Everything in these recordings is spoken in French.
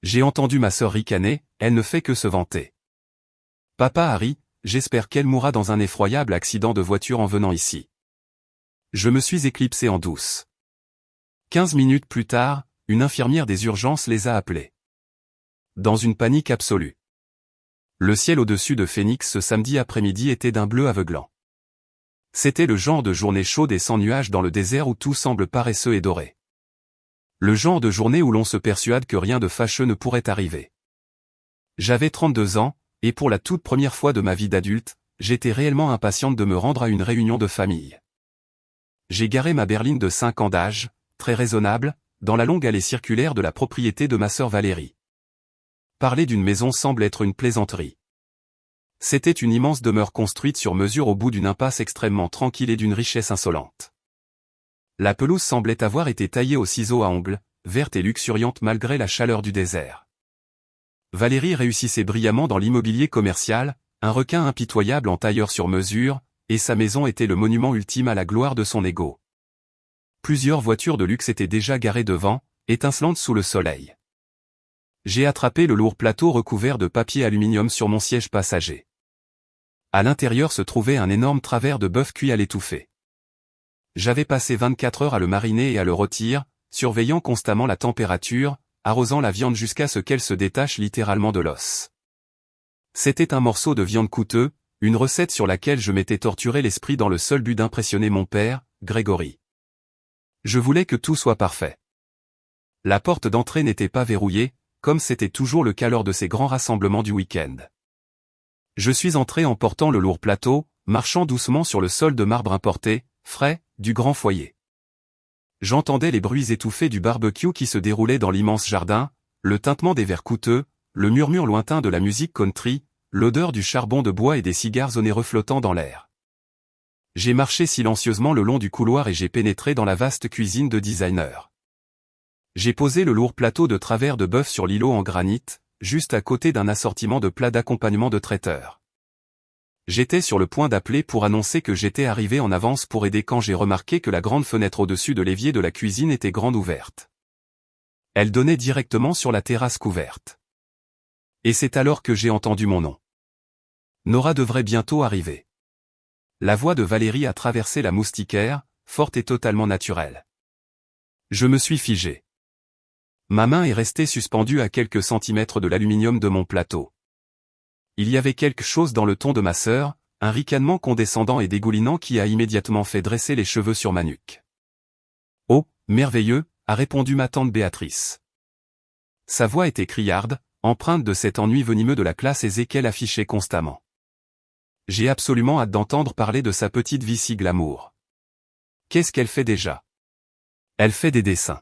J'ai entendu ma sœur ricaner, elle ne fait que se vanter. Papa Harry, j'espère qu'elle mourra dans un effroyable accident de voiture en venant ici. Je me suis éclipsé en douce. 15 minutes plus tard, une infirmière des urgences les a appelés. Dans une panique absolue. Le ciel au-dessus de Phoenix ce samedi après-midi était d'un bleu aveuglant. C'était le genre de journée chaude et sans nuages dans le désert où tout semble paresseux et doré. Le genre de journée où l'on se persuade que rien de fâcheux ne pourrait arriver. J'avais 32 ans, et pour la toute première fois de ma vie d'adulte, j'étais réellement impatiente de me rendre à une réunion de famille. J'ai garé ma berline de 5 ans d'âge, très raisonnable, dans la longue allée circulaire de la propriété de ma sœur Valérie. Parler d'une maison semble être une plaisanterie. C'était une immense demeure construite sur mesure au bout d'une impasse extrêmement tranquille et d'une richesse insolente. La pelouse semblait avoir été taillée au ciseau à ongles, verte et luxuriante malgré la chaleur du désert. Valérie réussissait brillamment dans l'immobilier commercial, un requin impitoyable en tailleur sur mesure, et sa maison était le monument ultime à la gloire de son ego. Plusieurs voitures de luxe étaient déjà garées devant, étincelantes sous le soleil. J'ai attrapé le lourd plateau recouvert de papier aluminium sur mon siège passager. À l'intérieur se trouvait un énorme travers de bœuf cuit à l'étouffée. J'avais passé 24 heures à le mariner et à le rôtir, surveillant constamment la température, arrosant la viande jusqu'à ce qu'elle se détache littéralement de l'os. C'était un morceau de viande coûteux, une recette sur laquelle je m'étais torturé l'esprit dans le seul but d'impressionner mon père, Grégory. Je voulais que tout soit parfait. La porte d'entrée n'était pas verrouillée, comme c'était toujours le cas lors de ces grands rassemblements du week-end. Je suis entré en portant le lourd plateau, marchant doucement sur le sol de marbre importé, frais, du grand foyer. J'entendais les bruits étouffés du barbecue qui se déroulait dans l'immense jardin, le tintement des verres coûteux, le murmure lointain de la musique country, l'odeur du charbon de bois et des cigares onéreux flottant dans l'air. J'ai marché silencieusement le long du couloir et j'ai pénétré dans la vaste cuisine de designer. J'ai posé le lourd plateau de travers de bœuf sur l'îlot en granit, juste à côté d'un assortiment de plats d'accompagnement de traiteur. J'étais sur le point d'appeler pour annoncer que j'étais arrivé en avance pour aider quand j'ai remarqué que la grande fenêtre au-dessus de l'évier de la cuisine était grande ouverte. Elle donnait directement sur la terrasse couverte. Et c'est alors que j'ai entendu mon nom. Nora devrait bientôt arriver. La voix de Valérie a traversé la moustiquaire, forte et totalement naturelle. Je me suis figé. Ma main est restée suspendue à quelques centimètres de l'aluminium de mon plateau. Il y avait quelque chose dans le ton de ma sœur, un ricanement condescendant et dégoulinant qui a immédiatement fait dresser les cheveux sur ma nuque. « Oh, merveilleux !» a répondu ma tante Béatrice. Sa voix était criarde, empreinte de cet ennui venimeux de la classe aisée qu'elle affichait constamment. J'ai absolument hâte d'entendre parler de sa petite vie si glamour. Qu'est-ce qu'elle fait déjà? Elle fait des dessins.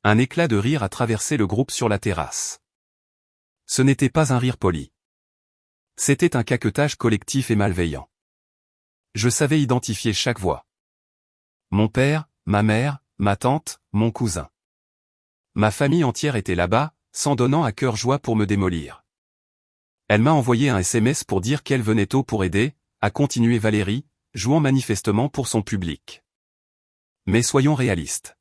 Un éclat de rire a traversé le groupe sur la terrasse. Ce n'était pas un rire poli. C'était un caquetage collectif et malveillant. Je savais identifier chaque voix. Mon père, ma mère, ma tante, mon cousin. Ma famille entière était là-bas, s'en donnant à cœur joie pour me démolir. Elle m'a envoyé un SMS pour dire qu'elle venait tôt pour aider, a continué Valérie, jouant manifestement pour son public. Mais soyons réalistes.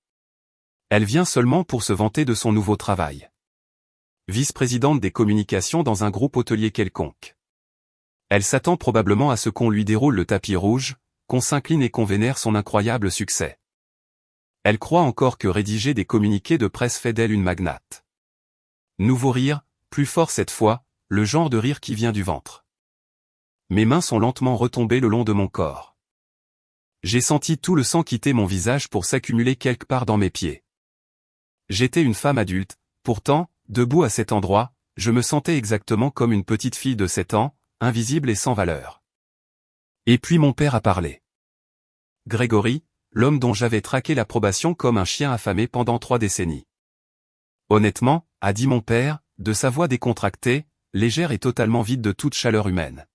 Elle vient seulement pour se vanter de son nouveau travail. Vice-présidente des communications dans un groupe hôtelier quelconque. Elle s'attend probablement à ce qu'on lui déroule le tapis rouge, qu'on s'incline et qu'on vénère son incroyable succès. Elle croit encore que rédiger des communiqués de presse fait d'elle une magnate. Nouveau rire, plus fort cette fois, le genre de rire qui vient du ventre. Mes mains sont lentement retombées le long de mon corps. J'ai senti tout le sang quitter mon visage pour s'accumuler quelque part dans mes pieds. J'étais une femme adulte, pourtant, debout à cet endroit, je me sentais exactement comme une petite fille de 7 ans, invisible et sans valeur. Et puis mon père a parlé. Grégory, l'homme dont j'avais traqué l'approbation comme un chien affamé pendant 3 décennies. Honnêtement, a dit mon père, de sa voix décontractée, légère et totalement vide de toute chaleur humaine.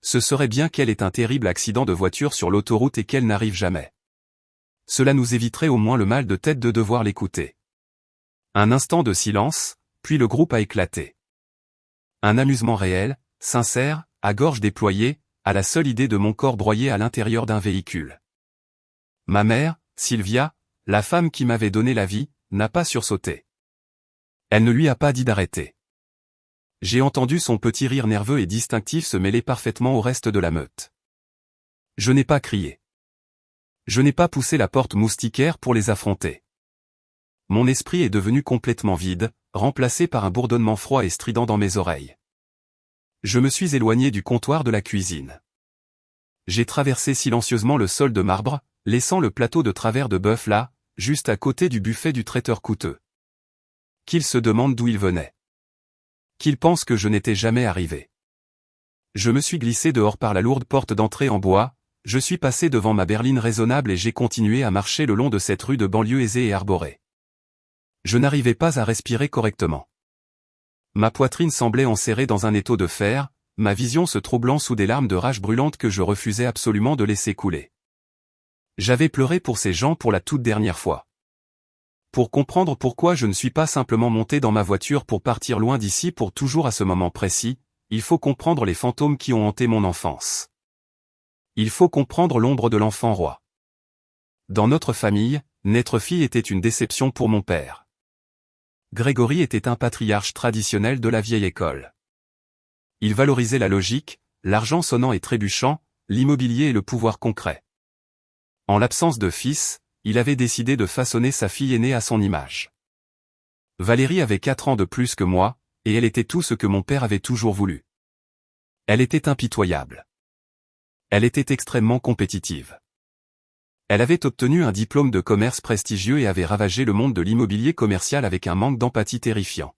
Ce serait bien qu'elle ait un terrible accident de voiture sur l'autoroute et qu'elle n'arrive jamais. Cela nous éviterait au moins le mal de tête de devoir l'écouter. Un instant de silence, puis le groupe a éclaté. Un amusement réel, sincère, à gorge déployée, à la seule idée de mon corps broyé à l'intérieur d'un véhicule. Ma mère, Sylvia, la femme qui m'avait donné la vie, n'a pas sursauté. Elle ne lui a pas dit d'arrêter. J'ai entendu son petit rire nerveux et distinctif se mêler parfaitement au reste de la meute. Je n'ai pas crié. Je n'ai pas poussé la porte moustiquaire pour les affronter. Mon esprit est devenu complètement vide, remplacé par un bourdonnement froid et strident dans mes oreilles. Je me suis éloigné du comptoir de la cuisine. J'ai traversé silencieusement le sol de marbre, laissant le plateau de travers de bœuf là, juste à côté du buffet du traiteur coûteux. Qu'il se demande d'où il venait. Qu'il pense que je n'étais jamais arrivé. Je me suis glissé dehors par la lourde porte d'entrée en bois, je suis passé devant ma berline raisonnable et j'ai continué à marcher le long de cette rue de banlieue aisée et arborée. Je n'arrivais pas à respirer correctement. Ma poitrine semblait enserrée dans un étau de fer, ma vision se troublant sous des larmes de rage brûlante que je refusais absolument de laisser couler. J'avais pleuré pour ces gens pour la toute dernière fois. Pour comprendre pourquoi je ne suis pas simplement monté dans ma voiture pour partir loin d'ici pour toujours à ce moment précis, il faut comprendre les fantômes qui ont hanté mon enfance. Il faut comprendre l'ombre de l'enfant roi. Dans notre famille, naître fille était une déception pour mon père. Grégory était un patriarche traditionnel de la vieille école. Il valorisait la logique, l'argent sonnant et trébuchant, l'immobilier et le pouvoir concret. En l'absence de fils, il avait décidé de façonner sa fille aînée à son image. Valérie avait 4 ans de plus que moi, et elle était tout ce que mon père avait toujours voulu. Elle était impitoyable. Elle était extrêmement compétitive. Elle avait obtenu un diplôme de commerce prestigieux et avait ravagé le monde de l'immobilier commercial avec un manque d'empathie terrifiant.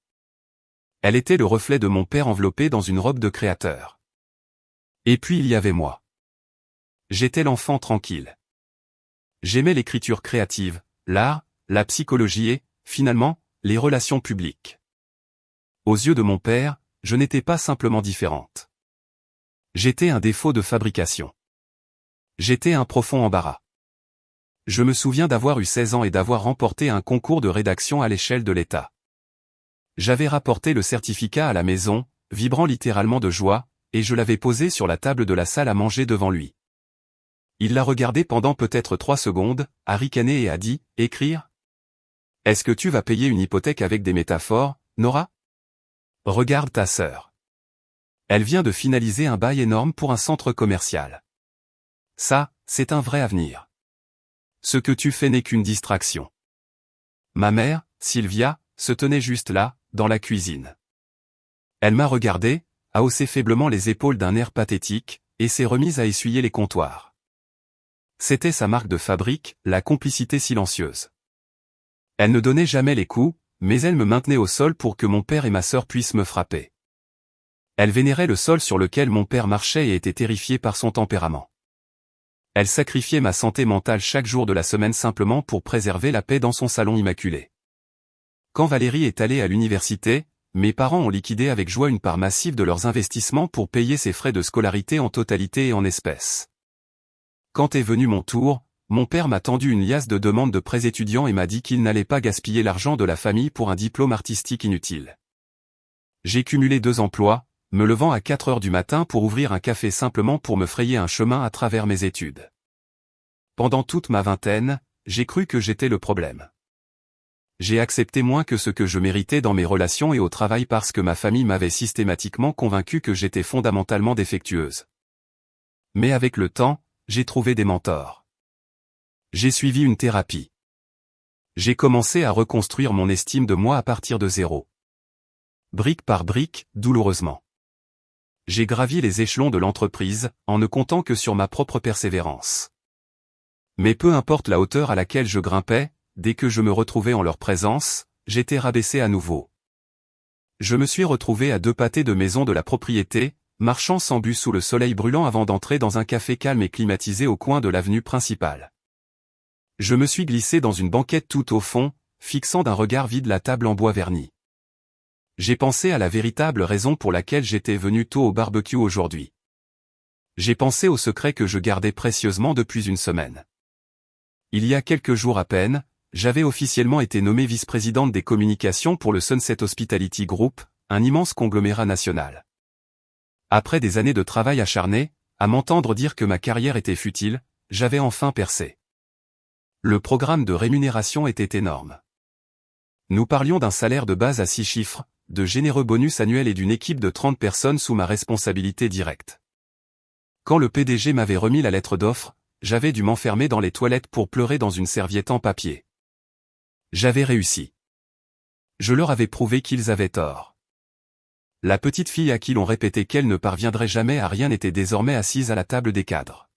Elle était le reflet de mon père enveloppé dans une robe de créateur. Et puis il y avait moi. J'étais l'enfant tranquille. J'aimais l'écriture créative, l'art, la psychologie et, finalement, les relations publiques. Aux yeux de mon père, je n'étais pas simplement différente. J'étais un défaut de fabrication. J'étais un profond embarras. Je me souviens d'avoir eu 16 ans et d'avoir remporté un concours de rédaction à l'échelle de l'État. J'avais rapporté le certificat à la maison, vibrant littéralement de joie, et je l'avais posé sur la table de la salle à manger devant lui. Il l'a regardé pendant peut-être 3 secondes, a ricané et a dit « Écrire ? Est-ce que tu vas payer une hypothèque avec des métaphores, Nora ? Regarde ta sœur. Elle vient de finaliser un bail énorme pour un centre commercial. Ça, c'est un vrai avenir. Ce que tu fais n'est qu'une distraction. » Ma mère, Sylvia, se tenait juste là, dans la cuisine. Elle m'a regardé, a haussé faiblement les épaules d'un air pathétique, et s'est remise à essuyer les comptoirs. C'était sa marque de fabrique, la complicité silencieuse. Elle ne donnait jamais les coups, mais elle me maintenait au sol pour que mon père et ma sœur puissent me frapper. Elle vénérait le sol sur lequel mon père marchait et était terrifiée par son tempérament. Elle sacrifiait ma santé mentale chaque jour de la semaine simplement pour préserver la paix dans son salon immaculé. Quand Valérie est allée à l'université, mes parents ont liquidé avec joie une part massive de leurs investissements pour payer ses frais de scolarité en totalité et en espèces. Quand est venu mon tour, mon père m'a tendu une liasse de demandes de prêts étudiants et m'a dit qu'il n'allait pas gaspiller l'argent de la famille pour un diplôme artistique inutile. J'ai cumulé 2 emplois, me levant à 4 heures du matin pour ouvrir un café simplement pour me frayer un chemin à travers mes études. Pendant toute ma vingtaine, j'ai cru que j'étais le problème. J'ai accepté moins que ce que je méritais dans mes relations et au travail parce que ma famille m'avait systématiquement convaincu que j'étais fondamentalement défectueuse. Mais avec le temps, j'ai trouvé des mentors. J'ai suivi une thérapie. J'ai commencé à reconstruire mon estime de moi à partir de zéro. Brique par brique, douloureusement. J'ai gravi les échelons de l'entreprise, en ne comptant que sur ma propre persévérance. Mais peu importe la hauteur à laquelle je grimpais, dès que je me retrouvais en leur présence, j'étais rabaissé à nouveau. Je me suis retrouvé à 2 pâtés de maison de la propriété, marchant sans but sous le soleil brûlant avant d'entrer dans un café calme et climatisé au coin de l'avenue principale. Je me suis glissé dans une banquette tout au fond, fixant d'un regard vide la table en bois verni. J'ai pensé à la véritable raison pour laquelle j'étais venu tôt au barbecue aujourd'hui. J'ai pensé au secret que je gardais précieusement depuis une semaine. Il y a quelques jours à peine, j'avais officiellement été nommé vice-présidente des communications pour le Sunset Hospitality Group, un immense conglomérat national. Après des années de travail acharné, à m'entendre dire que ma carrière était futile, j'avais enfin percé. Le programme de rémunération était énorme. Nous parlions d'un salaire de base à 6 chiffres, de généreux bonus annuels et d'une équipe de 30 personnes sous ma responsabilité directe. Quand le PDG m'avait remis la lettre d'offre, j'avais dû m'enfermer dans les toilettes pour pleurer dans une serviette en papier. J'avais réussi. Je leur avais prouvé qu'ils avaient tort. La petite fille à qui l'on répétait qu'elle ne parviendrait jamais à rien était désormais assise à la table des cadres.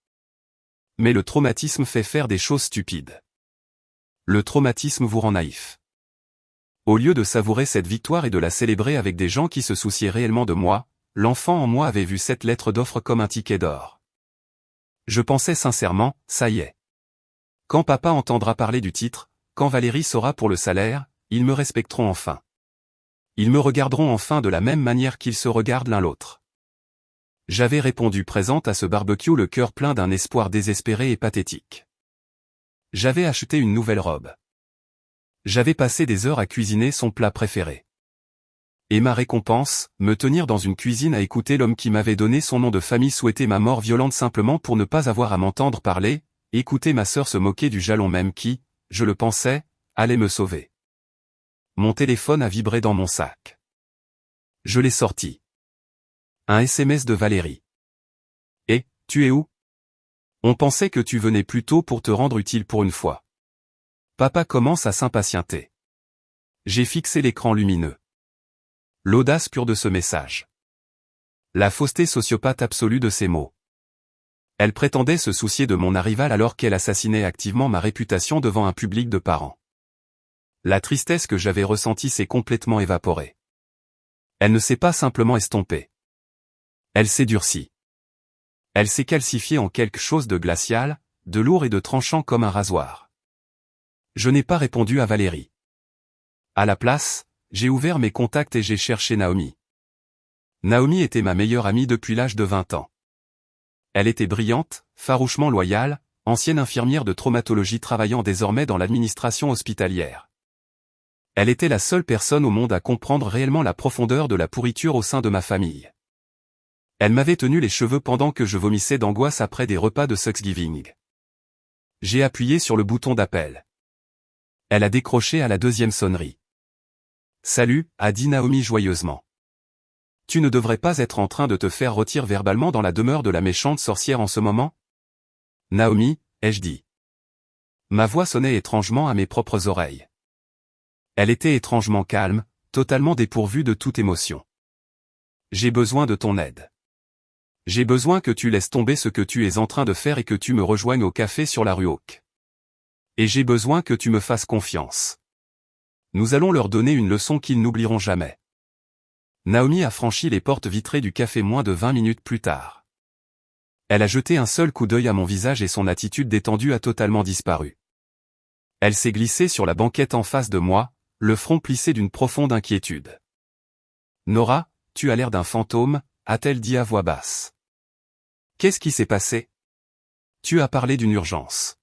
Mais le traumatisme fait faire des choses stupides. Le traumatisme vous rend naïf. Au lieu de savourer cette victoire et de la célébrer avec des gens qui se souciaient réellement de moi, l'enfant en moi avait vu cette lettre d'offre comme un ticket d'or. Je pensais sincèrement, ça y est. Quand papa entendra parler du titre, quand Valérie saura pour le salaire, ils me respecteront enfin. Ils me regarderont enfin de la même manière qu'ils se regardent l'un l'autre. J'avais répondu présente à ce barbecue le cœur plein d'un espoir désespéré et pathétique. J'avais acheté une nouvelle robe. J'avais passé des heures à cuisiner son plat préféré. Et ma récompense, me tenir dans une cuisine à écouter l'homme qui m'avait donné son nom de famille souhaiter ma mort violente simplement pour ne pas avoir à m'entendre parler, écouter ma sœur se moquer du jalon même qui, je le pensais, allait me sauver. Mon téléphone a vibré dans mon sac. Je l'ai sorti. Un SMS de Valérie. « Eh, tu es où? On pensait que tu venais plus tôt pour te rendre utile pour une fois. » Papa commence à s'impatienter. J'ai fixé l'écran lumineux. L'audace pure de ce message. La fausseté sociopathe absolue de ces mots. Elle prétendait se soucier de mon arrival alors qu'elle assassinait activement ma réputation devant un public de parents. La tristesse que j'avais ressentie s'est complètement évaporée. Elle ne s'est pas simplement estompée. Elle s'est durcie. Elle s'est calcifiée en quelque chose de glacial, de lourd et de tranchant comme un rasoir. Je n'ai pas répondu à Valérie. À la place, j'ai ouvert mes contacts et j'ai cherché Naomi. Naomi était ma meilleure amie depuis l'âge de 20 ans. Elle était brillante, farouchement loyale, ancienne infirmière de traumatologie travaillant désormais dans l'administration hospitalière. Elle était la seule personne au monde à comprendre réellement la profondeur de la pourriture au sein de ma famille. Elle m'avait tenu les cheveux pendant que je vomissais d'angoisse après des repas de Thanksgiving. J'ai appuyé sur le bouton d'appel. Elle a décroché à la deuxième sonnerie. « Salut » a dit Naomi joyeusement. « Tu ne devrais pas être en train de te faire rôtir verbalement dans la demeure de la méchante sorcière en ce moment ?»« Naomi » ai-je dit. Ma voix sonnait étrangement à mes propres oreilles. Elle était étrangement calme, totalement dépourvue de toute émotion. « J'ai besoin de ton aide. J'ai besoin que tu laisses tomber ce que tu es en train de faire et que tu me rejoignes au café sur la rue Oak. Et j'ai besoin que tu me fasses confiance. Nous allons leur donner une leçon qu'ils n'oublieront jamais. » Naomi a franchi les portes vitrées du café moins de 20 minutes plus tard. Elle a jeté un seul coup d'œil à mon visage et son attitude détendue a totalement disparu. Elle s'est glissée sur la banquette en face de moi, le front plissé d'une profonde inquiétude. « Nora, tu as l'air d'un fantôme » a-t-elle dit à voix basse. « Qu'est-ce qui s'est passé ? Tu as parlé d'une urgence. »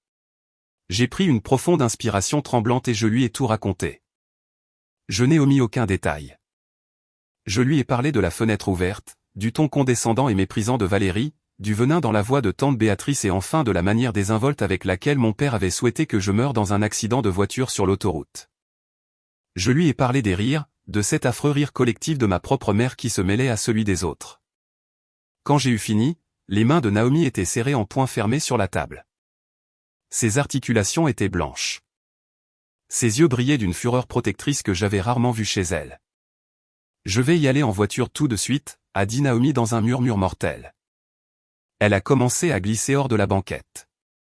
J'ai pris une profonde inspiration tremblante et je lui ai tout raconté. Je n'ai omis aucun détail. Je lui ai parlé de la fenêtre ouverte, du ton condescendant et méprisant de Valérie, du venin dans la voix de tante Béatrice et enfin de la manière désinvolte avec laquelle mon père avait souhaité que je meure dans un accident de voiture sur l'autoroute. Je lui ai parlé des rires, de cet affreux rire collectif de ma propre mère qui se mêlait à celui des autres. Quand j'ai eu fini, les mains de Naomi étaient serrées en poing fermé sur la table. Ses articulations étaient blanches. Ses yeux brillaient d'une fureur protectrice que j'avais rarement vue chez elle. « Je vais y aller en voiture tout de suite » a dit Naomi dans un murmure mortel. Elle a commencé à glisser hors de la banquette.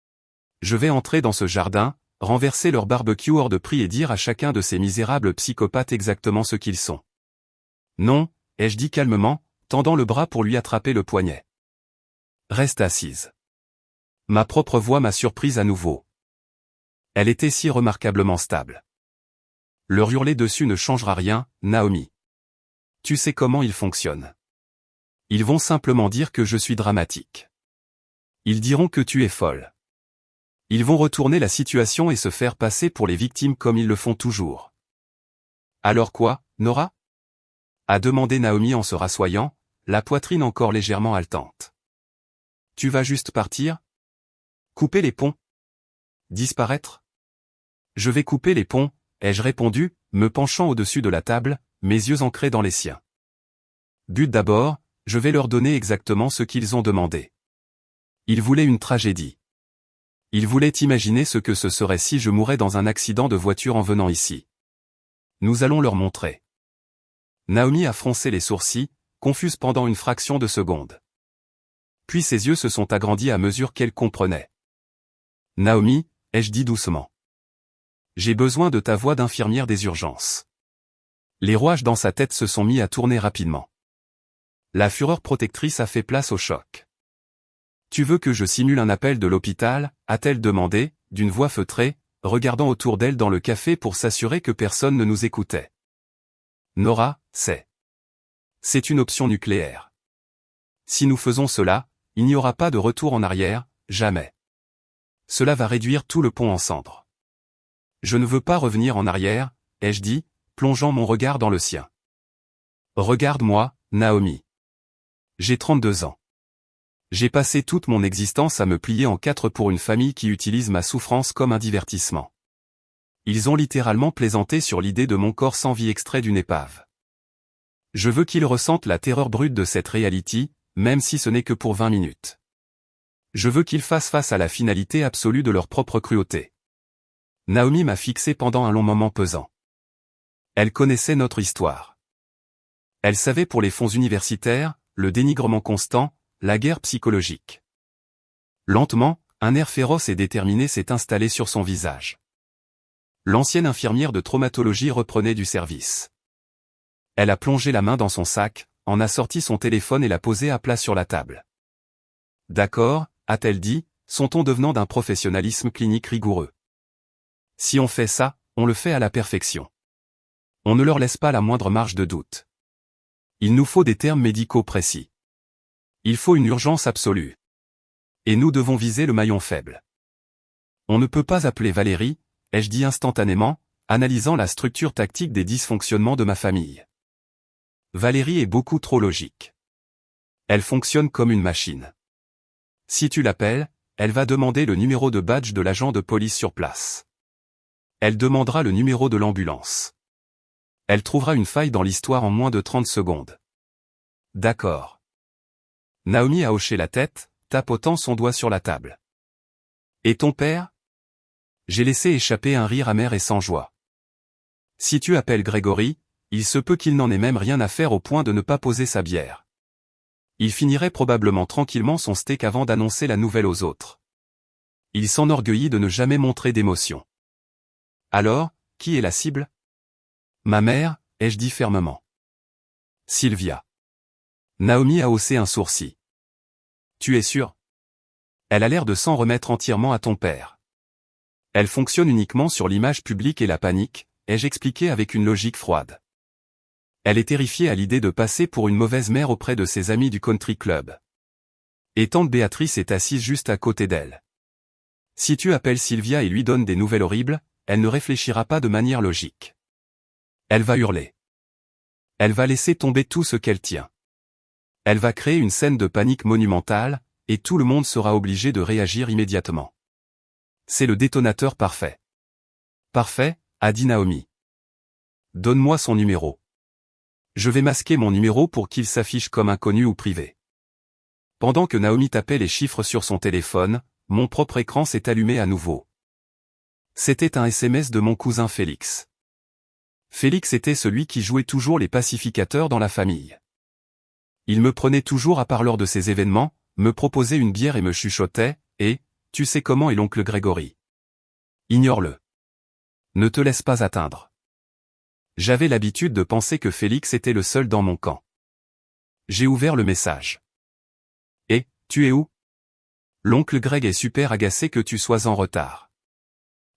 « Je vais entrer dans ce jardin, renverser leur barbecue hors de prix et dire à chacun de ces misérables psychopathes exactement ce qu'ils sont. »« Non » ai-je dit calmement, tendant le bras pour lui attraper le poignet. « Reste assise. » Ma propre voix m'a surprise à nouveau. Elle était si remarquablement stable. « Leur hurler dessus ne changera rien, Naomi. Tu sais comment ils fonctionnent. Ils vont simplement dire que je suis dramatique. Ils diront que tu es folle. Ils vont retourner la situation et se faire passer pour les victimes comme ils le font toujours. »« Alors quoi, Nora ?» a demandé Naomi en se rassoyant, la poitrine encore légèrement haletante. « Tu vas juste partir ? Couper les ponts ? Disparaître ? » « Je vais couper les ponts » ai-je répondu, me penchant au-dessus de la table, mes yeux ancrés dans les siens. But d'abord, je vais leur donner exactement ce qu'ils ont demandé. Ils voulaient une tragédie. Ils voulaient imaginer ce que ce serait si je mourais dans un accident de voiture en venant ici. Nous allons leur montrer. Naomi a froncé les sourcils, confuse pendant une fraction de seconde. Puis ses yeux se sont agrandis à mesure qu'elle comprenait. Naomi, ai-je dit doucement. J'ai besoin de ta voix d'infirmière des urgences. Les rouages dans sa tête se sont mis à tourner rapidement. La fureur protectrice a fait place au choc. Tu veux que je simule un appel de l'hôpital, a-t-elle demandé, d'une voix feutrée, regardant autour d'elle dans le café pour s'assurer que personne ne nous écoutait. Nora, c'est une option nucléaire. Si nous faisons cela, il n'y aura pas de retour en arrière, jamais. Cela va réduire tout le pont en cendres. Je ne veux pas revenir en arrière, ai-je dit, plongeant mon regard dans le sien. Regarde-moi, Naomi. J'ai 32 ans. J'ai passé toute mon existence à me plier en quatre pour une famille qui utilise ma souffrance comme un divertissement. Ils ont littéralement plaisanté sur l'idée de mon corps sans vie extrait d'une épave. Je veux qu'ils ressentent la terreur brute de cette réalité, même si ce n'est que pour 20 minutes. Je veux qu'ils fassent face à la finalité absolue de leur propre cruauté. Naomi m'a fixé pendant un long moment pesant. Elle connaissait notre histoire. Elle savait pour les fonds universitaires, le dénigrement constant, la guerre psychologique. Lentement, un air féroce et déterminé s'est installé sur son visage. L'ancienne infirmière de traumatologie reprenait du service. Elle a plongé la main dans son sac, en a sorti son téléphone et l'a posé à plat sur la table. D'accord, a-t-elle dit, son ton devenant d'un professionnalisme clinique rigoureux. Si on fait ça, on le fait à la perfection. On ne leur laisse pas la moindre marge de doute. Il nous faut des termes médicaux précis. Il faut une urgence absolue. Et nous devons viser le maillon faible. On ne peut pas appeler Valérie, ai-je dit instantanément, analysant la structure tactique des dysfonctionnements de ma famille. Valérie est beaucoup trop logique. Elle fonctionne comme une machine. Si tu l'appelles, elle va demander le numéro de badge de l'agent de police sur place. Elle demandera le numéro de l'ambulance. Elle trouvera une faille dans l'histoire en moins de 30 secondes. D'accord. Naomi a hoché la tête, tapotant son doigt sur la table. Et ton père? J'ai laissé échapper un rire amer et sans joie. Si tu appelles Grégory, il se peut qu'il n'en ait même rien à faire au point de ne pas poser sa bière. Il finirait probablement tranquillement son steak avant d'annoncer la nouvelle aux autres. Il s'enorgueillit de ne jamais montrer d'émotion. Alors, qui est la cible? Ma mère, ai-je dit fermement. Sylvia. Naomi a haussé un sourcil. Tu es sûr? Elle a l'air de s'en remettre entièrement à ton père. Elle fonctionne uniquement sur l'image publique et la panique, ai-je expliqué avec une logique froide. Elle est terrifiée à l'idée de passer pour une mauvaise mère auprès de ses amis du country club. Et tante Béatrice est assise juste à côté d'elle. Si tu appelles Sylvia et lui donnes des nouvelles horribles, elle ne réfléchira pas de manière logique. Elle va hurler. Elle va laisser tomber tout ce qu'elle tient. Elle va créer une scène de panique monumentale, et tout le monde sera obligé de réagir immédiatement. C'est le détonateur parfait. Parfait, a dit Naomi. Donne-moi son numéro. Je vais masquer mon numéro pour qu'il s'affiche comme inconnu ou privé. Pendant que Naomi tapait les chiffres sur son téléphone, mon propre écran s'est allumé à nouveau. C'était un SMS de mon cousin Félix. Félix était celui qui jouait toujours les pacificateurs dans la famille. Il me prenait toujours à part lors de ces événements, me proposait une bière et me chuchotait, et, tu sais comment est l'oncle Grégory. Ignore-le. Ne te laisse pas atteindre. J'avais l'habitude de penser que Félix était le seul dans mon camp. J'ai ouvert le message. Et, tu es où? L'oncle Greg est super agacé que tu sois en retard.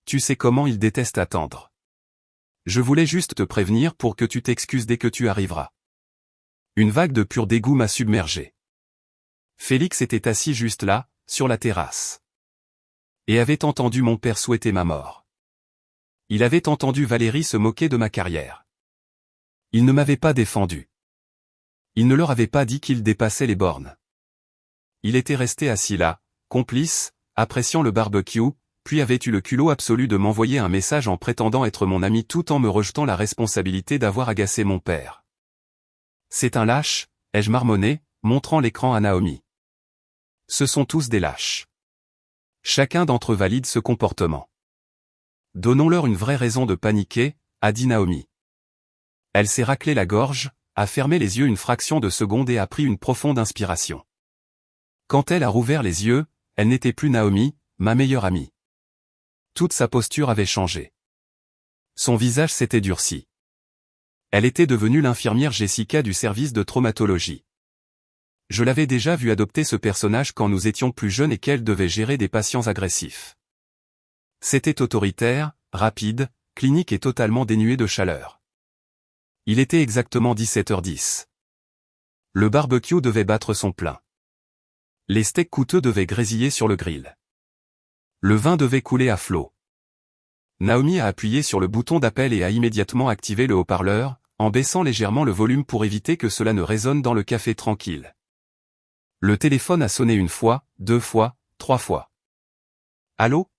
Tu sais comment il déteste attendre. Je voulais juste te prévenir pour que tu t'excuses dès que tu arriveras. Une vague de pur dégoût m'a submergé. Félix était assis juste là, sur la terrasse. Et avait entendu mon père souhaiter ma mort. Il avait entendu Valérie se moquer de ma carrière. Il ne m'avait pas défendu. Il ne leur avait pas dit qu'il dépassait les bornes. Il était resté assis là, complice, appréciant le barbecue, puis avait eu le culot absolu de m'envoyer un message en prétendant être mon ami tout en me rejetant la responsabilité d'avoir agacé mon père. C'est un lâche, ai-je marmonné, montrant l'écran à Naomi. Ce sont tous des lâches. Chacun d'entre eux valide ce comportement. Donnons-leur une vraie raison de paniquer, a dit Naomi. Elle s'est raclé la gorge, a fermé les yeux une fraction de seconde et a pris une profonde inspiration. Quand elle a rouvert les yeux, elle n'était plus Naomi, ma meilleure amie. Toute sa posture avait changé. Son visage s'était durci. Elle était devenue l'infirmière Jessica du service de traumatologie. Je l'avais déjà vue adopter ce personnage quand nous étions plus jeunes et qu'elle devait gérer des patients agressifs. C'était autoritaire, rapide, clinique et totalement dénué de chaleur. Il était exactement 17h10. Le barbecue devait battre son plein. Les steaks coûteux devaient grésiller sur le grill. Le vin devait couler à flot. Naomi a appuyé sur le bouton d'appel et a immédiatement activé le haut-parleur, en baissant légèrement le volume pour éviter que cela ne résonne dans le café tranquille. Le téléphone a sonné une fois, 2 fois, 3 fois. Allô ?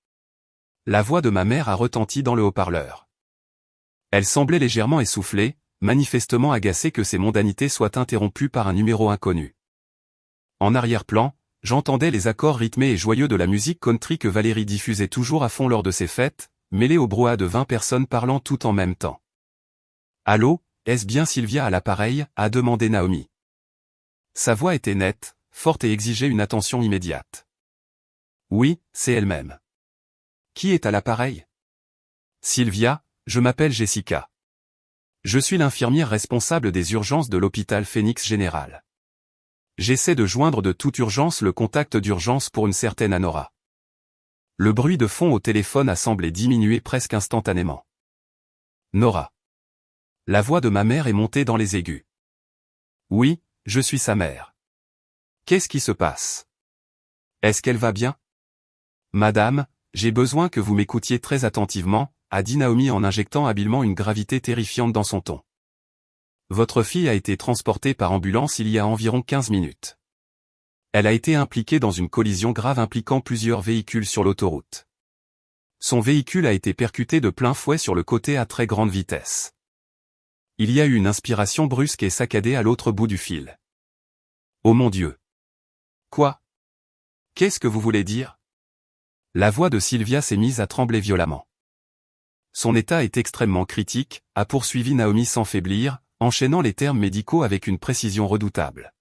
La voix de ma mère a retenti dans le haut-parleur. Elle semblait légèrement essoufflée, manifestement agacée que ces mondanités soient interrompues par un numéro inconnu. En arrière-plan, j'entendais les accords rythmés et joyeux de la musique country que Valérie diffusait toujours à fond lors de ses fêtes, mêlés au brouhaha de 20 personnes parlant tout en même temps. Allô, est-ce bien Sylvia à l'appareil, a demandé Naomi. Sa voix était nette, forte et exigeait une attention immédiate. Oui, c'est elle-même. Qui est à l'appareil ? Sylvia, je m'appelle Jessica. Je suis l'infirmière responsable des urgences de l'hôpital Phoenix Général. J'essaie de joindre de toute urgence le contact d'urgence pour une certaine Anora. Le bruit de fond au téléphone a semblé diminuer presque instantanément. Nora. La voix de ma mère est montée dans les aigus. Oui, je suis sa mère. Qu'est-ce qui se passe ? Est-ce qu'elle va bien ? Madame, j'ai besoin que vous m'écoutiez très attentivement, a dit Naomi en injectant habilement une gravité terrifiante dans son ton. Votre fille a été transportée par ambulance il y a environ 15 minutes. Elle a été impliquée dans une collision grave impliquant plusieurs véhicules sur l'autoroute. Son véhicule a été percuté de plein fouet sur le côté à très grande vitesse. Il y a eu une inspiration brusque et saccadée à l'autre bout du fil. Oh mon Dieu! Quoi? Qu'est-ce que vous voulez dire? La voix de Sylvia s'est mise à trembler violemment. Son état est extrêmement critique, a poursuivi Naomi sans faiblir, enchaînant les termes médicaux avec une précision redoutable.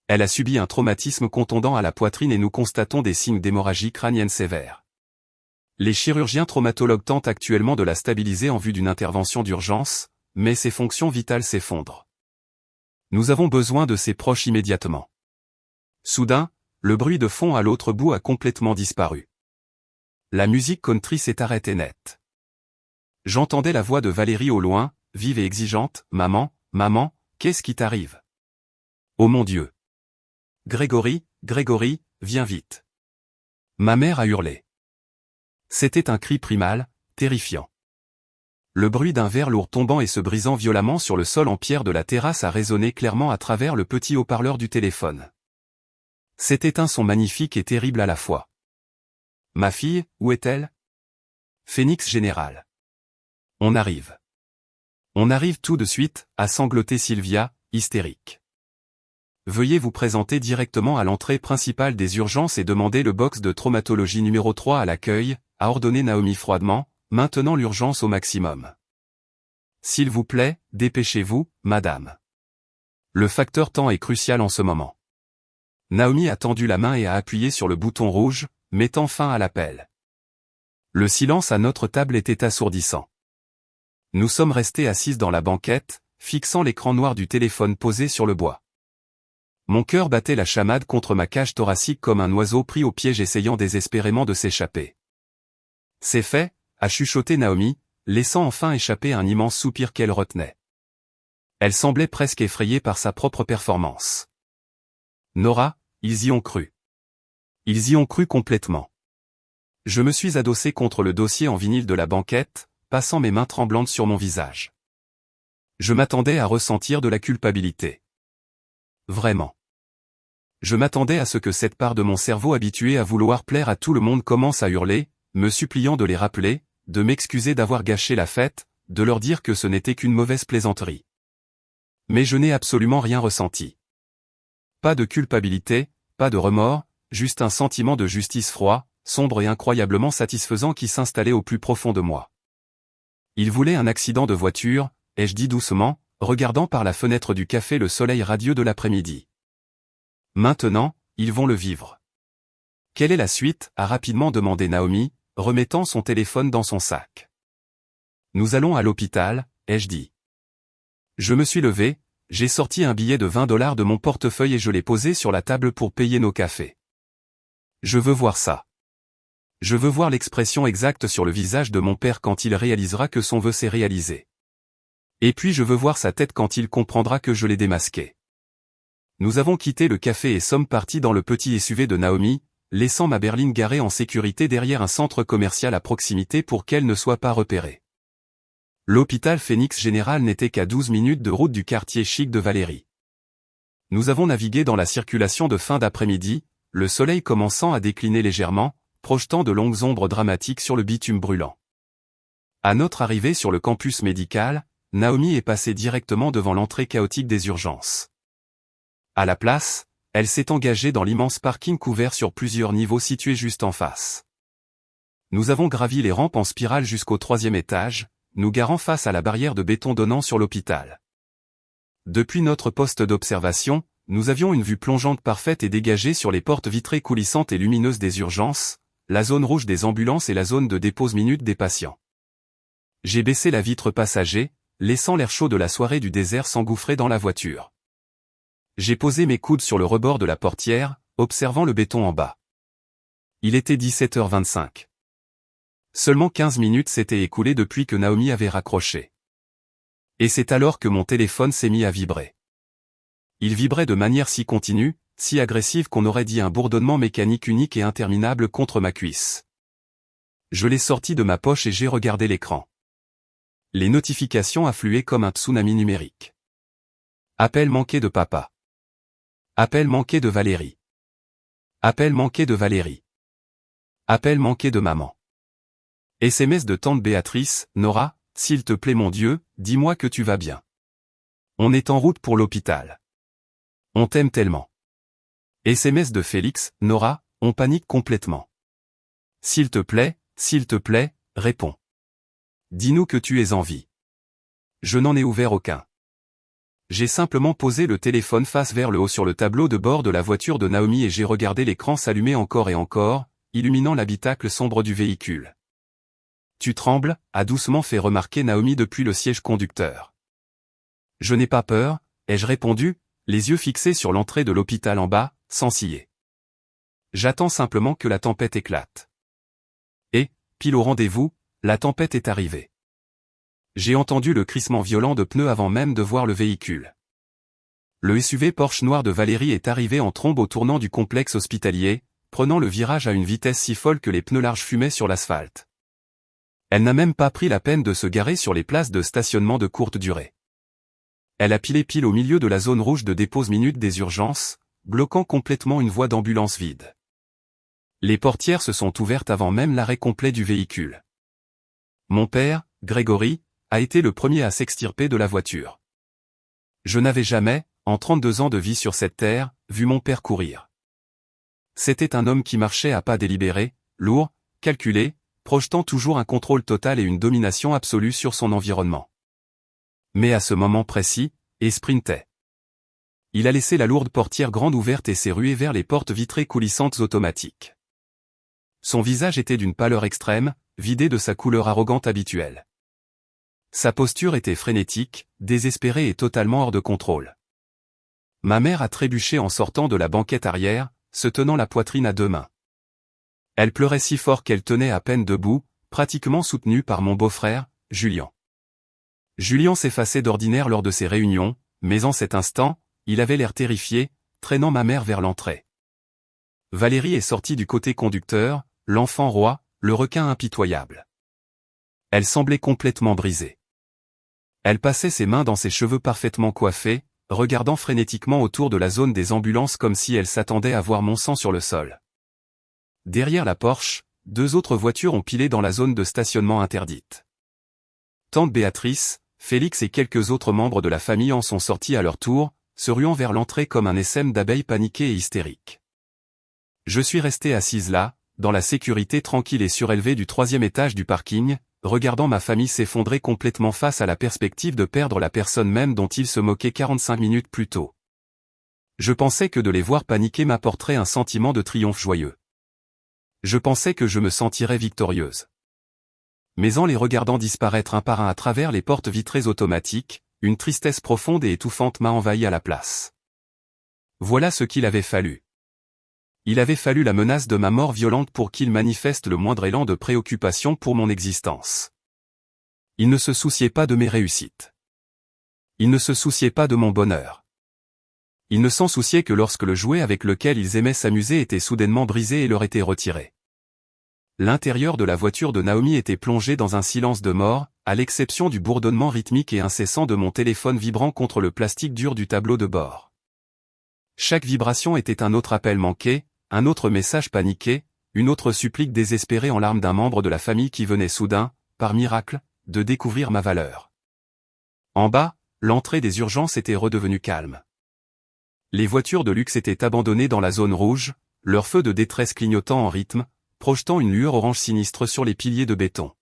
Elle a subi un traumatisme contondant à la poitrine et nous constatons des signes d'hémorragie crânienne sévère. Les chirurgiens traumatologues tentent actuellement de la stabiliser en vue d'une intervention d'urgence, mais ses fonctions vitales s'effondrent. Nous avons besoin de ses proches immédiatement. Soudain, le bruit de fond à l'autre bout a complètement disparu. La musique country s'est arrêtée net. J'entendais la voix de Valérie au loin, vive et exigeante. « Maman, maman, qu'est-ce qui t'arrive ? Oh mon Dieu ! Grégory, Grégory, viens vite !» Ma mère a hurlé. C'était un cri primal, terrifiant. Le bruit d'un verre lourd tombant et se brisant violemment sur le sol en pierre de la terrasse a résonné clairement à travers le petit haut-parleur du téléphone. C'était un son magnifique et terrible à la fois. Ma fille, où est-elle ? Phoenix Général. On arrive. On arrive tout de suite, a sangloté Sylvia, hystérique. Veuillez vous présenter directement à l'entrée principale des urgences et demander le box de traumatologie numéro 3 à l'accueil, a ordonné Naomi froidement, maintenant l'urgence au maximum. S'il vous plaît, dépêchez-vous, madame. Le facteur temps est crucial en ce moment. Naomi a tendu la main et a appuyé sur le bouton rouge, mettant fin à l'appel. Le silence à notre table était assourdissant. Nous sommes restés assises dans la banquette, fixant l'écran noir du téléphone posé sur le bois. Mon cœur battait la chamade contre ma cage thoracique comme un oiseau pris au piège essayant désespérément de s'échapper. C'est fait, a chuchoté Naomi, laissant enfin échapper un immense soupir qu'elle retenait. Elle semblait presque effrayée par sa propre performance. Nora, ils y ont cru. Ils y ont cru complètement. Je me suis adossé contre le dossier en vinyle de la banquette, passant mes mains tremblantes sur mon visage. Je m'attendais à ressentir de la culpabilité. Vraiment. Je m'attendais à ce que cette part de mon cerveau habituée à vouloir plaire à tout le monde commence à hurler, me suppliant de les rappeler, de m'excuser d'avoir gâché la fête, de leur dire que ce n'était qu'une mauvaise plaisanterie. Mais je n'ai absolument rien ressenti. Pas de culpabilité, pas de remords, juste un sentiment de justice froid, sombre et incroyablement satisfaisant qui s'installait au plus profond de moi. Ils voulaient un accident de voiture, ai-je dit doucement, regardant par la fenêtre du café le soleil radieux de l'après-midi. Maintenant, ils vont le vivre. Quelle est la suite, a rapidement demandé Naomi, remettant son téléphone dans son sac. Nous allons à l'hôpital, ai-je dit. Je me suis levé, j'ai sorti un billet de $20 de mon portefeuille et je l'ai posé sur la table pour payer nos cafés. Je veux voir ça. Je veux voir l'expression exacte sur le visage de mon père quand il réalisera que son vœu s'est réalisé. Et puis je veux voir sa tête quand il comprendra que je l'ai démasqué. Nous avons quitté le café et sommes partis dans le petit SUV de Naomi, laissant ma berline garée en sécurité derrière un centre commercial à proximité pour qu'elle ne soit pas repérée. L'hôpital Phoenix Général n'était qu'à 12 minutes de route du quartier chic de Valérie. Nous avons navigué dans la circulation de fin d'après-midi, le soleil commençant à décliner légèrement, projetant de longues ombres dramatiques sur le bitume brûlant. À notre arrivée sur le campus médical, Naomi est passée directement devant l'entrée chaotique des urgences. À la place, elle s'est engagée dans l'immense parking couvert sur plusieurs niveaux situé juste en face. Nous avons gravi les rampes en spirale jusqu'au 3e étage, nous garant face à la barrière de béton donnant sur l'hôpital. Depuis notre poste d'observation, nous avions une vue plongeante parfaite et dégagée sur les portes vitrées coulissantes et lumineuses des urgences, la zone rouge des ambulances et la zone de dépose minute des patients. J'ai baissé la vitre passager, laissant l'air chaud de la soirée du désert s'engouffrer dans la voiture. J'ai posé mes coudes sur le rebord de la portière, observant le béton en bas. Il était 17h25. Seulement 15 minutes s'étaient écoulées depuis que Naomi avait raccroché. Et c'est alors que mon téléphone s'est mis à vibrer. Il vibrait de manière si continue, si agressive qu'on aurait dit un bourdonnement mécanique unique et interminable contre ma cuisse. Je l'ai sorti de ma poche et j'ai regardé l'écran. Les notifications affluaient comme un tsunami numérique. Appel manqué de papa. Appel manqué de Valérie. Appel manqué de Valérie. Appel manqué de maman. SMS de tante Béatrice, Nora, s'il te plaît mon Dieu, dis-moi que tu vas bien. On est en route pour l'hôpital. On t'aime tellement. SMS de Félix, Nora, on panique complètement. S'il te plaît, réponds. Dis-nous que tu es en vie. Je n'en ai ouvert aucun. J'ai simplement posé le téléphone face vers le haut sur le tableau de bord de la voiture de Naomi et j'ai regardé l'écran s'allumer encore et encore, illuminant l'habitacle sombre du véhicule. Tu trembles, a doucement fait remarquer Naomi depuis le siège conducteur. Je n'ai pas peur, ai-je répondu, les yeux fixés sur l'entrée de l'hôpital en bas, sans ciller. J'attends simplement que la tempête éclate. Et, pile au rendez-vous, la tempête est arrivée. J'ai entendu le crissement violent de pneus avant même de voir le véhicule. Le SUV Porsche noir de Valérie est arrivé en trombe au tournant du complexe hospitalier, prenant le virage à une vitesse si folle que les pneus larges fumaient sur l'asphalte. Elle n'a même pas pris la peine de se garer sur les places de stationnement de courte durée. Elle a pilé pile au milieu de la zone rouge de dépose minute des urgences, bloquant complètement une voie d'ambulance vide. Les portières se sont ouvertes avant même l'arrêt complet du véhicule. Mon père, Grégory, a été le premier à s'extirper de la voiture. Je n'avais jamais, en 32 ans de vie sur cette terre, vu mon père courir. C'était un homme qui marchait à pas délibérés, lourd, calculé, projetant toujours un contrôle total et une domination absolue sur son environnement. Mais à ce moment précis, il sprintait. Il a laissé la lourde portière grande ouverte et s'est rué vers les portes vitrées coulissantes automatiques. Son visage était d'une pâleur extrême, vidé de sa couleur arrogante habituelle. Sa posture était frénétique, désespérée et totalement hors de contrôle. Ma mère a trébuché en sortant de la banquette arrière, se tenant la poitrine à deux mains. Elle pleurait si fort qu'elle tenait à peine debout, pratiquement soutenue par mon beau-frère, Julien. Julien s'effaçait d'ordinaire lors de ces réunions, mais en cet instant, il avait l'air terrifié, traînant ma mère vers l'entrée. Valérie est sortie du côté conducteur, l'enfant roi, le requin impitoyable. Elle semblait complètement brisée. Elle passait ses mains dans ses cheveux parfaitement coiffés, regardant frénétiquement autour de la zone des ambulances comme si elle s'attendait à voir mon sang sur le sol. Derrière la Porsche, 2 autres voitures ont pilé dans la zone de stationnement interdite. Tante Béatrice, Félix et quelques autres membres de la famille en sont sortis à leur tour, se ruant vers l'entrée comme un essaim d'abeilles paniquées et hystériques. Je suis resté assise là, dans la sécurité tranquille et surélevée du 3e étage du parking, regardant ma famille s'effondrer complètement face à la perspective de perdre la personne même dont ils se moquaient 45 minutes plus tôt. Je pensais que de les voir paniquer m'apporterait un sentiment de triomphe joyeux. Je pensais que je me sentirais victorieuse. Mais en les regardant disparaître un par un à travers les portes vitrées automatiques, une tristesse profonde et étouffante m'a envahi à la place. Voilà ce qu'il avait fallu. Il avait fallu la menace de ma mort violente pour qu'il manifeste le moindre élan de préoccupation pour mon existence. Il ne se souciait pas de mes réussites. Il ne se souciait pas de mon bonheur. Il ne s'en souciait que lorsque le jouet avec lequel ils aimaient s'amuser était soudainement brisé et leur était retiré. L'intérieur de la voiture de Naomi était plongé dans un silence de mort, à l'exception du bourdonnement rythmique et incessant de mon téléphone vibrant contre le plastique dur du tableau de bord. Chaque vibration était un autre appel manqué, un autre message paniqué, une autre supplique désespérée en larmes d'un membre de la famille qui venait soudain, par miracle, de découvrir ma valeur. En bas, l'entrée des urgences était redevenue calme. Les voitures de luxe étaient abandonnées dans la zone rouge, leurs feux de détresse clignotant en rythme, projetant une lueur orange sinistre sur les piliers de béton.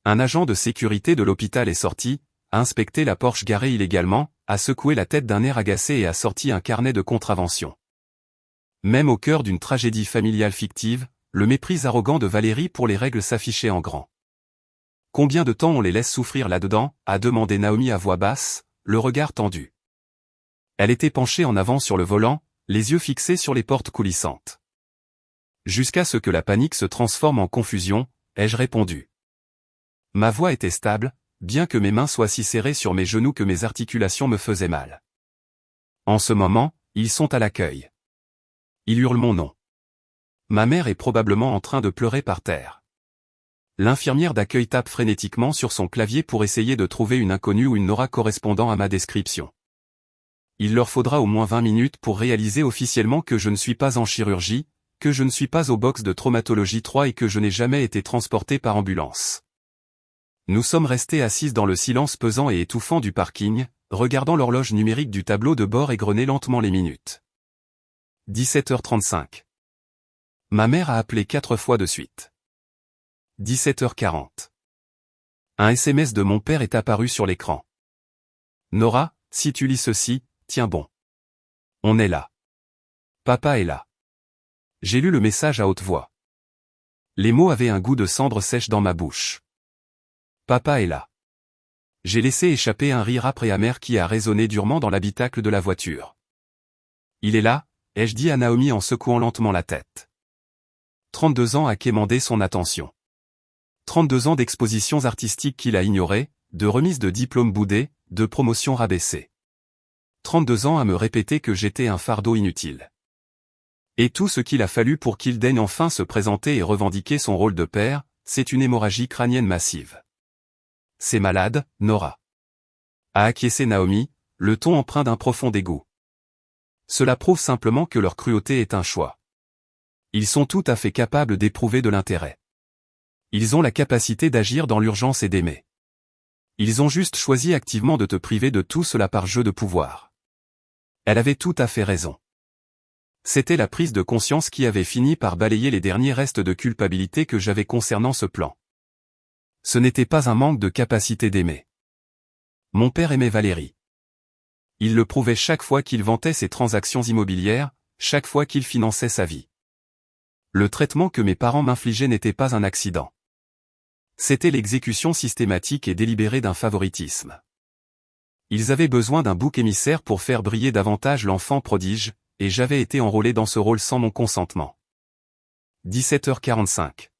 Un agent de sécurité de l'hôpital est sorti, a inspecté la Porsche garée illégalement, a secoué la tête d'un air agacé et a sorti un carnet de contraventions. Même au cœur d'une tragédie familiale fictive, le mépris arrogant de Valérie pour les règles s'affichait en grand. Combien de temps on les laisse souffrir là-dedans, a demandé Naomi à voix basse, le regard tendu. Elle était penchée en avant sur le volant, les yeux fixés sur les portes coulissantes. Jusqu'à ce que la panique se transforme en confusion, ai-je répondu. Ma voix était stable, bien que mes mains soient si serrées sur mes genoux que mes articulations me faisaient mal. En ce moment, ils sont à l'accueil. Ils hurlent mon nom. Ma mère est probablement en train de pleurer par terre. L'infirmière d'accueil tape frénétiquement sur son clavier pour essayer de trouver une inconnue ou une Nora correspondant à ma description. Il leur faudra au moins 20 minutes pour réaliser officiellement que je ne suis pas en chirurgie, que je ne suis pas au box de traumatologie 3 et que je n'ai jamais été transporté par ambulance. Nous sommes restés assises dans le silence pesant et étouffant du parking, regardant l'horloge numérique du tableau de bord égrener lentement les minutes. 17h35. Ma mère a appelé 4 fois de suite. 17h40. Un SMS de mon père est apparu sur l'écran. Nora, si tu lis ceci, tiens bon. On est là. Papa est là. J'ai lu le message à haute voix. Les mots avaient un goût de cendre sèche dans ma bouche. Papa est là. J'ai laissé échapper un rire âpre et amer qui a résonné durement dans l'habitacle de la voiture. Il est là, ai-je dit à Naomi en secouant lentement la tête. 32 ans a quémandé son attention. 32 ans d'expositions artistiques qu'il a ignorées, de remises de diplômes boudés, de promotions rabaissées. 32 ans à me répéter que j'étais un fardeau inutile. Et tout ce qu'il a fallu pour qu'il daigne enfin se présenter et revendiquer son rôle de père, c'est une hémorragie crânienne massive. C'est malade, Nora. A acquiescé Naomi, le ton empreint d'un profond dégoût. Cela prouve simplement que leur cruauté est un choix. Ils sont tout à fait capables d'éprouver de l'intérêt. Ils ont la capacité d'agir dans l'urgence et d'aimer. Ils ont juste choisi activement de te priver de tout cela par jeu de pouvoir. Elle avait tout à fait raison. C'était la prise de conscience qui avait fini par balayer les derniers restes de culpabilité que j'avais concernant ce plan. Ce n'était pas un manque de capacité d'aimer. Mon père aimait Valérie. Il le prouvait chaque fois qu'il vantait ses transactions immobilières, chaque fois qu'il finançait sa vie. Le traitement que mes parents m'infligeaient n'était pas un accident. C'était l'exécution systématique et délibérée d'un favoritisme. Ils avaient besoin d'un bouc émissaire pour faire briller davantage l'enfant prodige, et j'avais été enrôlé dans ce rôle sans mon consentement. 17h45.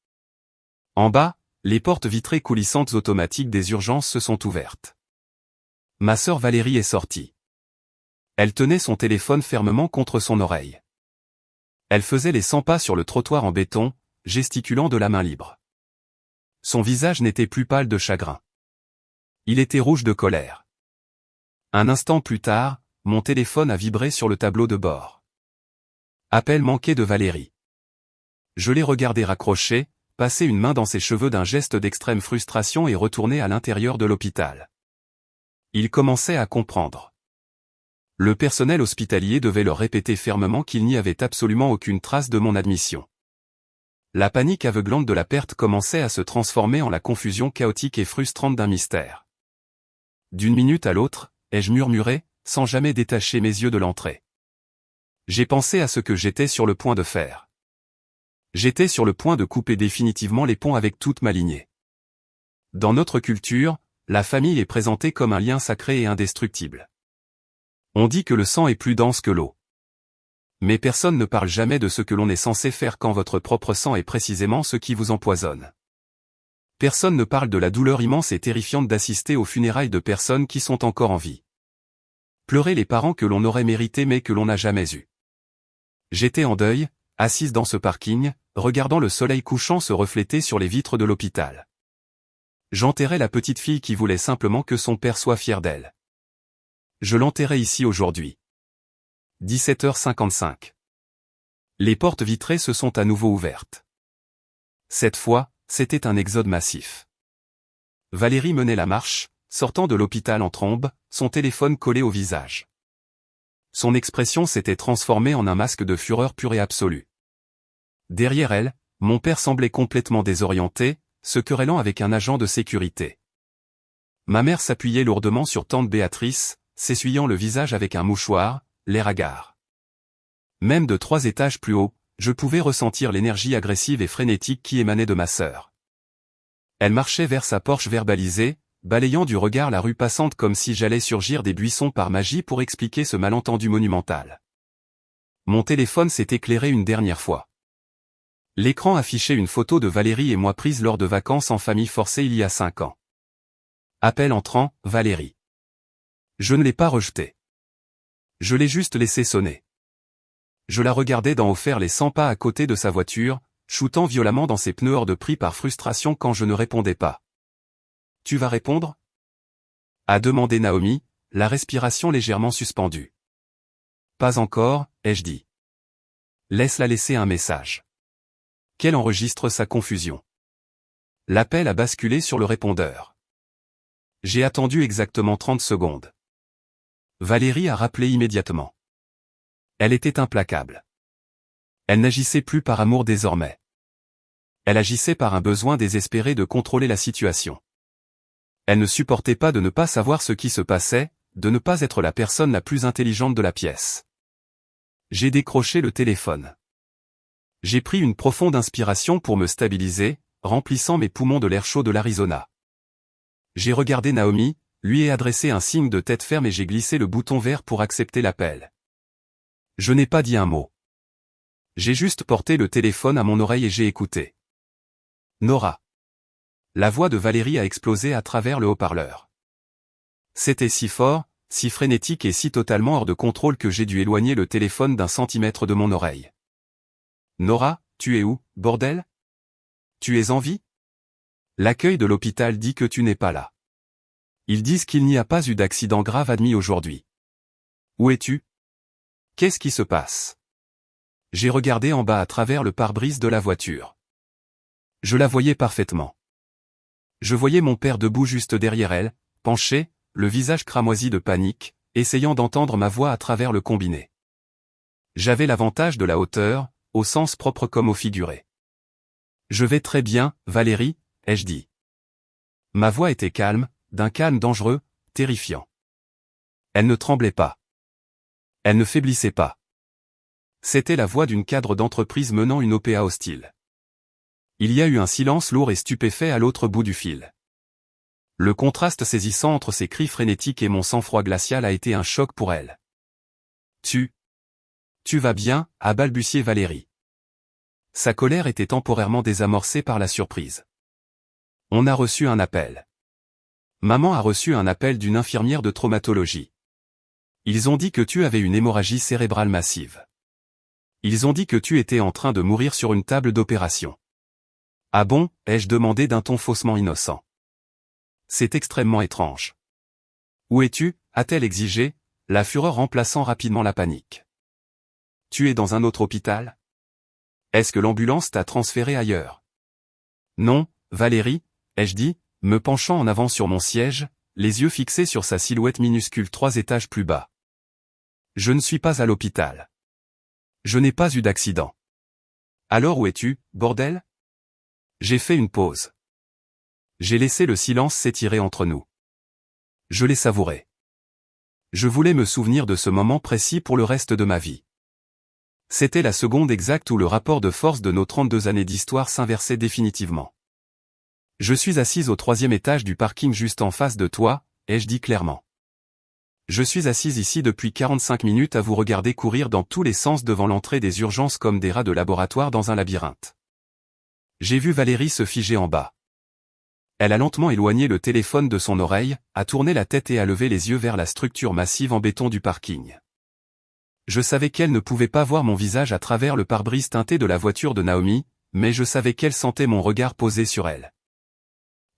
En bas, les portes vitrées coulissantes automatiques des urgences se sont ouvertes. Ma sœur Valérie est sortie. Elle tenait son téléphone fermement contre son oreille. Elle faisait les 100 pas sur le trottoir en béton, gesticulant de la main libre. Son visage n'était plus pâle de chagrin. Il était rouge de colère. Un instant plus tard, mon téléphone a vibré sur le tableau de bord. Appel manqué de Valérie. Je l'ai regardé raccrocher, passer une main dans ses cheveux d'un geste d'extrême frustration et retourner à l'intérieur de l'hôpital. Il commençait à comprendre. Le personnel hospitalier devait leur répéter fermement qu'il n'y avait absolument aucune trace de mon admission. La panique aveuglante de la perte commençait à se transformer en la confusion chaotique et frustrante d'un mystère. D'une minute à l'autre, ai-je murmuré, sans jamais détacher mes yeux de l'entrée. J'ai pensé à ce que j'étais sur le point de faire. J'étais sur le point de couper définitivement les ponts avec toute ma lignée. Dans notre culture, la famille est présentée comme un lien sacré et indestructible. On dit que le sang est plus dense que l'eau. Mais personne ne parle jamais de ce que l'on est censé faire quand votre propre sang est précisément ce qui vous empoisonne. Personne ne parle de la douleur immense et terrifiante d'assister aux funérailles de personnes qui sont encore en vie. Pleurer les parents que l'on aurait mérités mais que l'on n'a jamais eus. J'étais en deuil, assise dans ce parking, regardant le soleil couchant se refléter sur les vitres de l'hôpital. J'enterrais la petite fille qui voulait simplement que son père soit fier d'elle. Je l'enterrais ici aujourd'hui. 17h55. Les portes vitrées se sont à nouveau ouvertes. Cette fois, c'était un exode massif. Valérie menait la marche, sortant de l'hôpital en trombe, son téléphone collé au visage. Son expression s'était transformée en un masque de fureur pure et absolue. Derrière elle, mon père semblait complètement désorienté, se querellant avec un agent de sécurité. Ma mère s'appuyait lourdement sur tante Béatrice, s'essuyant le visage avec un mouchoir, l'air hagard. Même de 3 étages plus haut, je pouvais ressentir l'énergie agressive et frénétique qui émanait de ma sœur. Elle marchait vers sa Porsche verbalisée, balayant du regard la rue passante comme si j'allais surgir des buissons par magie pour expliquer ce malentendu monumental. Mon téléphone s'est éclairé une dernière fois. L'écran affichait une photo de Valérie et moi prise lors de vacances en famille forcée il y a 5 ans. Appel entrant, Valérie. Je ne l'ai pas rejeté. Je l'ai juste laissé sonner. Je la regardais d'en haut faire les 100 pas à côté de sa voiture, shootant violemment dans ses pneus hors de prix par frustration quand je ne répondais pas. « Tu vas répondre ?» a demandé Naomi, la respiration légèrement suspendue. « Pas encore, ai-je dit. Laisse-la laisser un message. » Qu'elle enregistre sa confusion. L'appel a basculé sur le répondeur. J'ai attendu exactement 30 secondes. Valérie a rappelé immédiatement. Elle était implacable. Elle n'agissait plus par amour désormais. Elle agissait par un besoin désespéré de contrôler la situation. Elle ne supportait pas de ne pas savoir ce qui se passait, de ne pas être la personne la plus intelligente de la pièce. J'ai décroché le téléphone. J'ai pris une profonde inspiration pour me stabiliser, remplissant mes poumons de l'air chaud de l'Arizona. J'ai regardé Naomi, lui ai adressé un signe de tête ferme et j'ai glissé le bouton vert pour accepter l'appel. Je n'ai pas dit un mot. J'ai juste porté le téléphone à mon oreille et j'ai écouté. Nora. La voix de Valérie a explosé à travers le haut-parleur. C'était si fort, si frénétique et si totalement hors de contrôle que j'ai dû éloigner le téléphone d'1 centimètre de mon oreille. Nora, tu es où, bordel? Tu es en vie? L'accueil de l'hôpital dit que tu n'es pas là. Ils disent qu'il n'y a pas eu d'accident grave admis aujourd'hui. Où es-tu? Qu'est-ce qui se passe? J'ai regardé en bas à travers le pare-brise de la voiture. Je la voyais parfaitement. Je voyais mon père debout juste derrière elle, penché, le visage cramoisi de panique, essayant d'entendre ma voix à travers le combiné. J'avais l'avantage de la hauteur, au sens propre comme au figuré. Je vais très bien, Valérie, ai-je dit. Ma voix était calme, d'un calme dangereux, terrifiant. Elle ne tremblait pas. Elle ne faiblissait pas. C'était la voix d'une cadre d'entreprise menant une OPA hostile. Il y a eu un silence lourd et stupéfait à l'autre bout du fil. Le contraste saisissant entre ses cris frénétiques et mon sang-froid glacial a été un choc pour elle. Tu vas bien, a balbutié Valérie. Sa colère était temporairement désamorcée par la surprise. On a reçu un appel. Maman a reçu un appel d'une infirmière de traumatologie. Ils ont dit que tu avais une hémorragie cérébrale massive. Ils ont dit que tu étais en train de mourir sur une table d'opération. Ah bon, ai-je demandé d'un ton faussement innocent. C'est extrêmement étrange. Où es-tu, a-t-elle exigé, la fureur remplaçant rapidement la panique. Tu es dans un autre hôpital? Est-ce que l'ambulance t'a transféré ailleurs? Non, Valérie, ai-je dit, me penchant en avant sur mon siège, les yeux fixés sur sa silhouette minuscule 3 étages plus bas. Je ne suis pas à l'hôpital. Je n'ai pas eu d'accident. Alors où es-tu, bordel? J'ai fait une pause. J'ai laissé le silence s'étirer entre nous. Je l'ai savouré. Je voulais me souvenir de ce moment précis pour le reste de ma vie. C'était la seconde exacte où le rapport de force de nos 32 années d'histoire s'inversait définitivement. Je suis assise au 3e étage du parking juste en face de toi, ai-je dit clairement. Je suis assise ici depuis 45 minutes à vous regarder courir dans tous les sens devant l'entrée des urgences comme des rats de laboratoire dans un labyrinthe. J'ai vu Valérie se figer en bas. Elle a lentement éloigné le téléphone de son oreille, a tourné la tête et a levé les yeux vers la structure massive en béton du parking. Je savais qu'elle ne pouvait pas voir mon visage à travers le pare-brise teinté de la voiture de Naomi, mais je savais qu'elle sentait mon regard posé sur elle.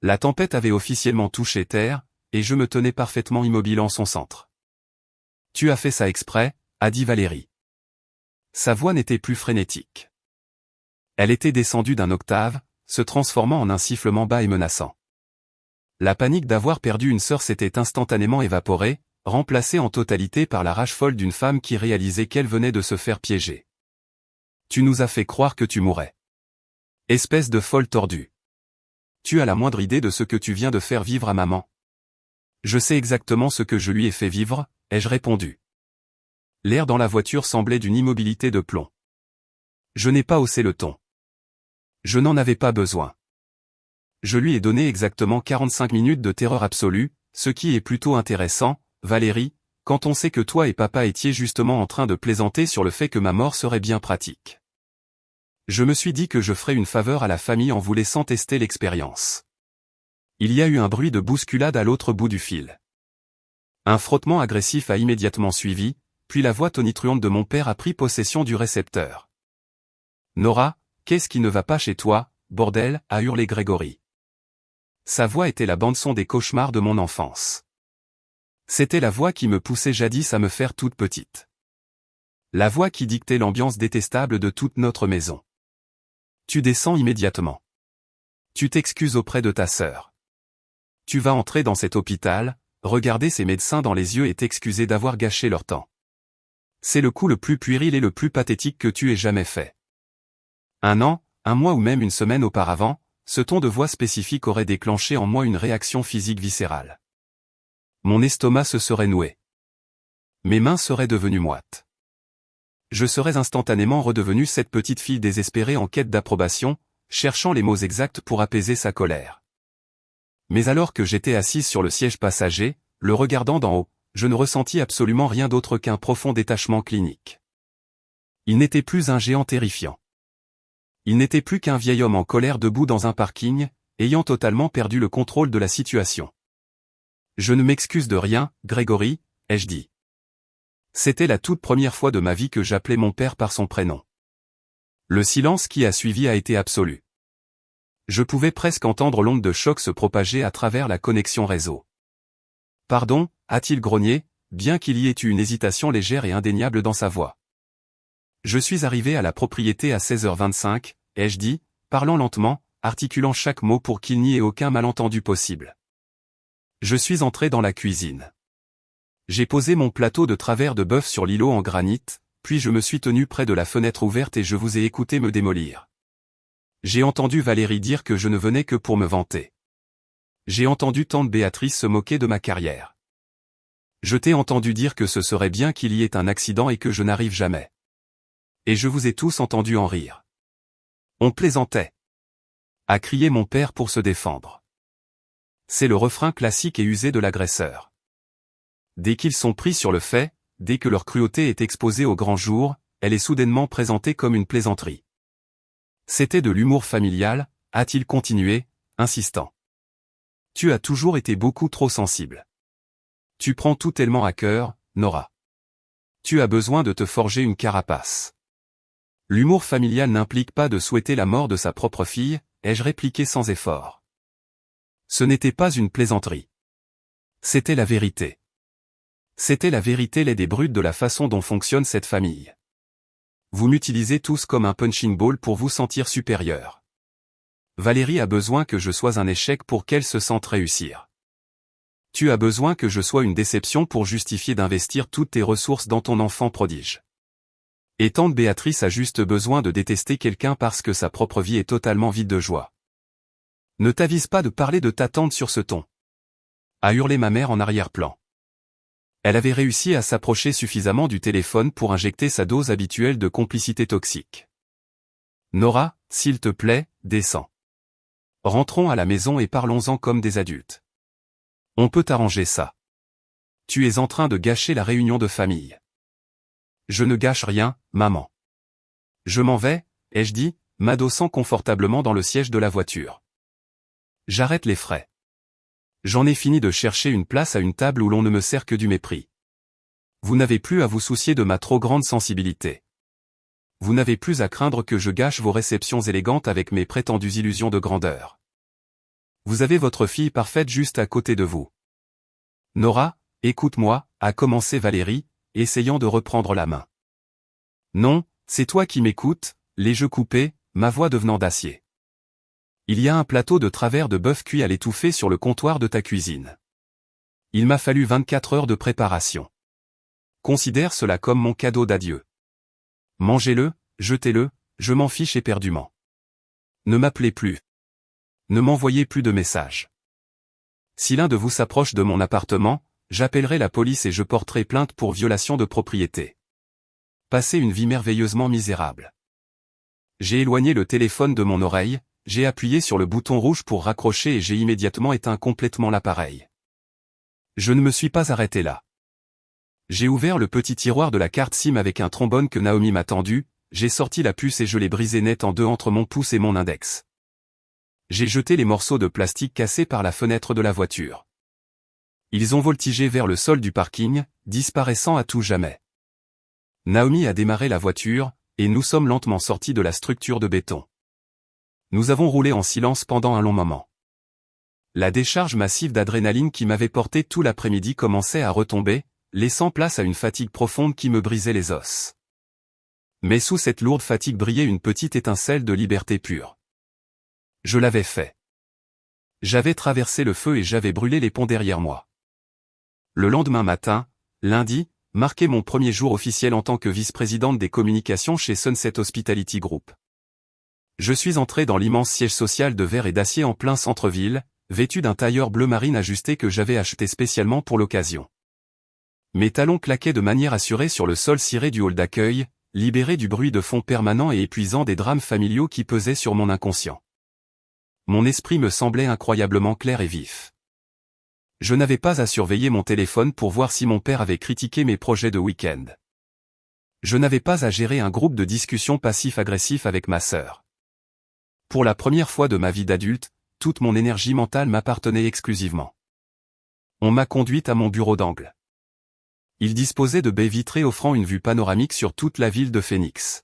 La tempête avait officiellement touché terre, et je me tenais parfaitement immobile en son centre. « Tu as fait ça exprès », a dit Valérie. Sa voix n'était plus frénétique. Elle était descendue d'un octave, se transformant en un sifflement bas et menaçant. La panique d'avoir perdu une sœur s'était instantanément évaporée, remplacée en totalité par la rage folle d'une femme qui réalisait qu'elle venait de se faire piéger. « Tu nous as fait croire que tu mourrais. Espèce de folle tordue. Tu as la moindre idée de ce que tu viens de faire vivre à maman? » Je sais exactement ce que je lui ai fait vivre, ai-je répondu. L'air dans la voiture semblait d'une immobilité de plomb. Je n'ai pas haussé le ton. Je n'en avais pas besoin. Je lui ai donné exactement 45 minutes de terreur absolue, ce qui est plutôt intéressant, Valérie, quand on sait que toi et papa étiez justement en train de plaisanter sur le fait que ma mort serait bien pratique. Je me suis dit que je ferais une faveur à la famille en vous laissant tester l'expérience. Il y a eu un bruit de bousculade à l'autre bout du fil. Un frottement agressif a immédiatement suivi, puis la voix tonitruante de mon père a pris possession du récepteur. « Nora, qu'est-ce qui ne va pas chez toi, bordel » a hurlé Grégory. Sa voix était la bande-son des cauchemars de mon enfance. C'était la voix qui me poussait jadis à me faire toute petite. La voix qui dictait l'ambiance détestable de toute notre maison. Tu descends immédiatement. Tu t'excuses auprès de ta sœur. Tu vas entrer dans cet hôpital, regarder ces médecins dans les yeux et t'excuser d'avoir gâché leur temps. C'est le coup le plus puéril et le plus pathétique que tu aies jamais fait. Un an, un mois ou même une semaine auparavant, ce ton de voix spécifique aurait déclenché en moi une réaction physique viscérale. Mon estomac se serait noué. Mes mains seraient devenues moites. Je serais instantanément redevenue cette petite fille désespérée en quête d'approbation, cherchant les mots exacts pour apaiser sa colère. Mais alors que j'étais assise sur le siège passager, le regardant d'en haut, je ne ressentis absolument rien d'autre qu'un profond détachement clinique. Il n'était plus un géant terrifiant. Il n'était plus qu'un vieil homme en colère debout dans un parking, ayant totalement perdu le contrôle de la situation. Je ne m'excuse de rien, Grégory, ai-je dit. C'était la toute première fois de ma vie que j'appelais mon père par son prénom. Le silence qui a suivi a été absolu. Je pouvais presque entendre l'onde de choc se propager à travers la connexion réseau. « Pardon » a-t-il grogné, bien qu'il y ait eu une hésitation légère et indéniable dans sa voix. Je suis arrivé à la propriété à 16h25, ai-je dit, parlant lentement, articulant chaque mot pour qu'il n'y ait aucun malentendu possible. Je suis entré dans la cuisine. J'ai posé mon plateau de travers de bœuf sur l'îlot en granit, puis je me suis tenu près de la fenêtre ouverte et je vous ai écouté me démolir. J'ai entendu Valérie dire que je ne venais que pour me vanter. J'ai entendu tante Béatrice se moquer de ma carrière. Je t'ai entendu dire que ce serait bien qu'il y ait un accident et que je n'arrive jamais. Et je vous ai tous entendu en rire. On plaisantait. A crié mon père pour se défendre. C'est le refrain classique et usé de l'agresseur. Dès qu'ils sont pris sur le fait, dès que leur cruauté est exposée au grand jour, elle est soudainement présentée comme une plaisanterie. C'était de l'humour familial, a-t-il continué, insistant. Tu as toujours été beaucoup trop sensible. Tu prends tout tellement à cœur, Nora. Tu as besoin de te forger une carapace. L'humour familial n'implique pas de souhaiter la mort de sa propre fille, ai-je répliqué sans effort. Ce n'était pas une plaisanterie. C'était la vérité. C'était la vérité laide et brute de la façon dont fonctionne cette famille. Vous m'utilisez tous comme un punching ball pour vous sentir supérieur. Valérie a besoin que je sois un échec pour qu'elle se sente réussir. Tu as besoin que je sois une déception pour justifier d'investir toutes tes ressources dans ton enfant prodige. Et tante Béatrice a juste besoin de détester quelqu'un parce que sa propre vie est totalement vide de joie. Ne t'avise pas de parler de ta tante sur ce ton. A hurlé ma mère en arrière-plan. Elle avait réussi à s'approcher suffisamment du téléphone pour injecter sa dose habituelle de complicité toxique. Nora, s'il te plaît, descends. Rentrons à la maison et parlons-en comme des adultes. On peut arranger ça. Tu es en train de gâcher la réunion de famille. Je ne gâche rien, maman. Je m'en vais, ai-je dit, m'adossant confortablement dans le siège de la voiture. J'arrête les frais. J'en ai fini de chercher une place à une table où l'on ne me sert que du mépris. Vous n'avez plus à vous soucier de ma trop grande sensibilité. Vous n'avez plus à craindre que je gâche vos réceptions élégantes avec mes prétendues illusions de grandeur. Vous avez votre fille parfaite juste à côté de vous. Nora, écoute-moi, a commencé Valérie, essayant de reprendre la main. Non, c'est toi qui m'écoutes, les jeux coupés, ma voix devenant d'acier. Il y a un plateau de travers de bœuf cuit à l'étouffer sur le comptoir de ta cuisine. Il m'a fallu 24 heures de préparation. Considère cela comme mon cadeau d'adieu. Mangez-le, jetez-le, je m'en fiche éperdument. Ne m'appelez plus. Ne m'envoyez plus de messages. Si l'un de vous s'approche de mon appartement, j'appellerai la police et je porterai plainte pour violation de propriété. Passez une vie merveilleusement misérable. J'ai éloigné le téléphone de mon oreille, j'ai appuyé sur le bouton rouge pour raccrocher et j'ai immédiatement éteint complètement l'appareil. Je ne me suis pas arrêté là. J'ai ouvert le petit tiroir de la carte SIM avec un trombone que Naomi m'a tendu, j'ai sorti la puce et je l'ai brisée net en deux entre mon pouce et mon index. J'ai jeté les morceaux de plastique cassés par la fenêtre de la voiture. Ils ont voltigé vers le sol du parking, disparaissant à tout jamais. Naomi a démarré la voiture, et nous sommes lentement sortis de la structure de béton. Nous avons roulé en silence pendant un long moment. La décharge massive d'adrénaline qui m'avait porté tout l'après-midi commençait à retomber, laissant place à une fatigue profonde qui me brisait les os. Mais sous cette lourde fatigue brillait une petite étincelle de liberté pure. Je l'avais fait. J'avais traversé le feu et j'avais brûlé les ponts derrière moi. Le lendemain matin, lundi, marquait mon premier jour officiel en tant que vice-présidente des communications chez Sunset Hospitality Group. Je suis entré dans l'immense siège social de verre et d'acier en plein centre-ville, vêtu d'un tailleur bleu marine ajusté que j'avais acheté spécialement pour l'occasion. Mes talons claquaient de manière assurée sur le sol ciré du hall d'accueil, libéré du bruit de fond permanent et épuisant des drames familiaux qui pesaient sur mon inconscient. Mon esprit me semblait incroyablement clair et vif. Je n'avais pas à surveiller mon téléphone pour voir si mon père avait critiqué mes projets de week-end. Je n'avais pas à gérer un groupe de discussion passif-agressif avec ma sœur. Pour la première fois de ma vie d'adulte, toute mon énergie mentale m'appartenait exclusivement. On m'a conduite à mon bureau d'angle. Il disposait de baies vitrées offrant une vue panoramique sur toute la ville de Phoenix.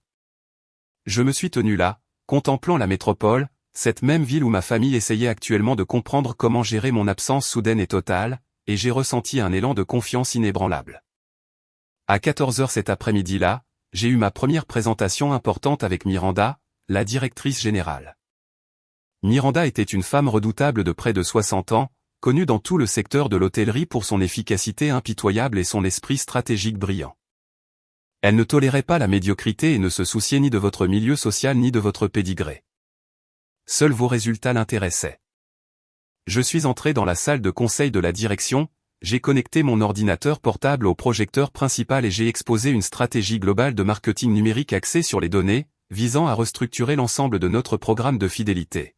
Je me suis tenu là, contemplant la métropole, cette même ville où ma famille essayait actuellement de comprendre comment gérer mon absence soudaine et totale, et j'ai ressenti un élan de confiance inébranlable. À 14 heures cet après-midi-là, j'ai eu ma première présentation importante avec Miranda, la directrice générale. Miranda était une femme redoutable de près de 60 ans, connue dans tout le secteur de l'hôtellerie pour son efficacité impitoyable et son esprit stratégique brillant. Elle ne tolérait pas la médiocrité et ne se souciait ni de votre milieu social ni de votre pédigré. Seuls vos résultats l'intéressaient. Je suis entré dans la salle de conseil de la direction, j'ai connecté mon ordinateur portable au projecteur principal et j'ai exposé une stratégie globale de marketing numérique axée sur les données, visant à restructurer l'ensemble de notre programme de fidélité.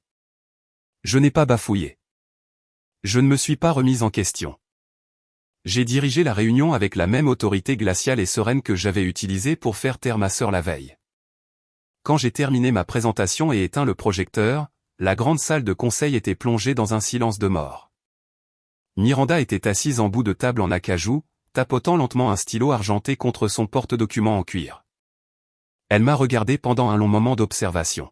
Je n'ai pas bafouillé. Je ne me suis pas remise en question. J'ai dirigé la réunion avec la même autorité glaciale et sereine que j'avais utilisée pour faire taire ma sœur la veille. Quand j'ai terminé ma présentation et éteint le projecteur, la grande salle de conseil était plongée dans un silence de mort. Miranda était assise en bout de table en acajou, tapotant lentement un stylo argenté contre son porte-documents en cuir. Elle m'a regardé pendant un long moment d'observation.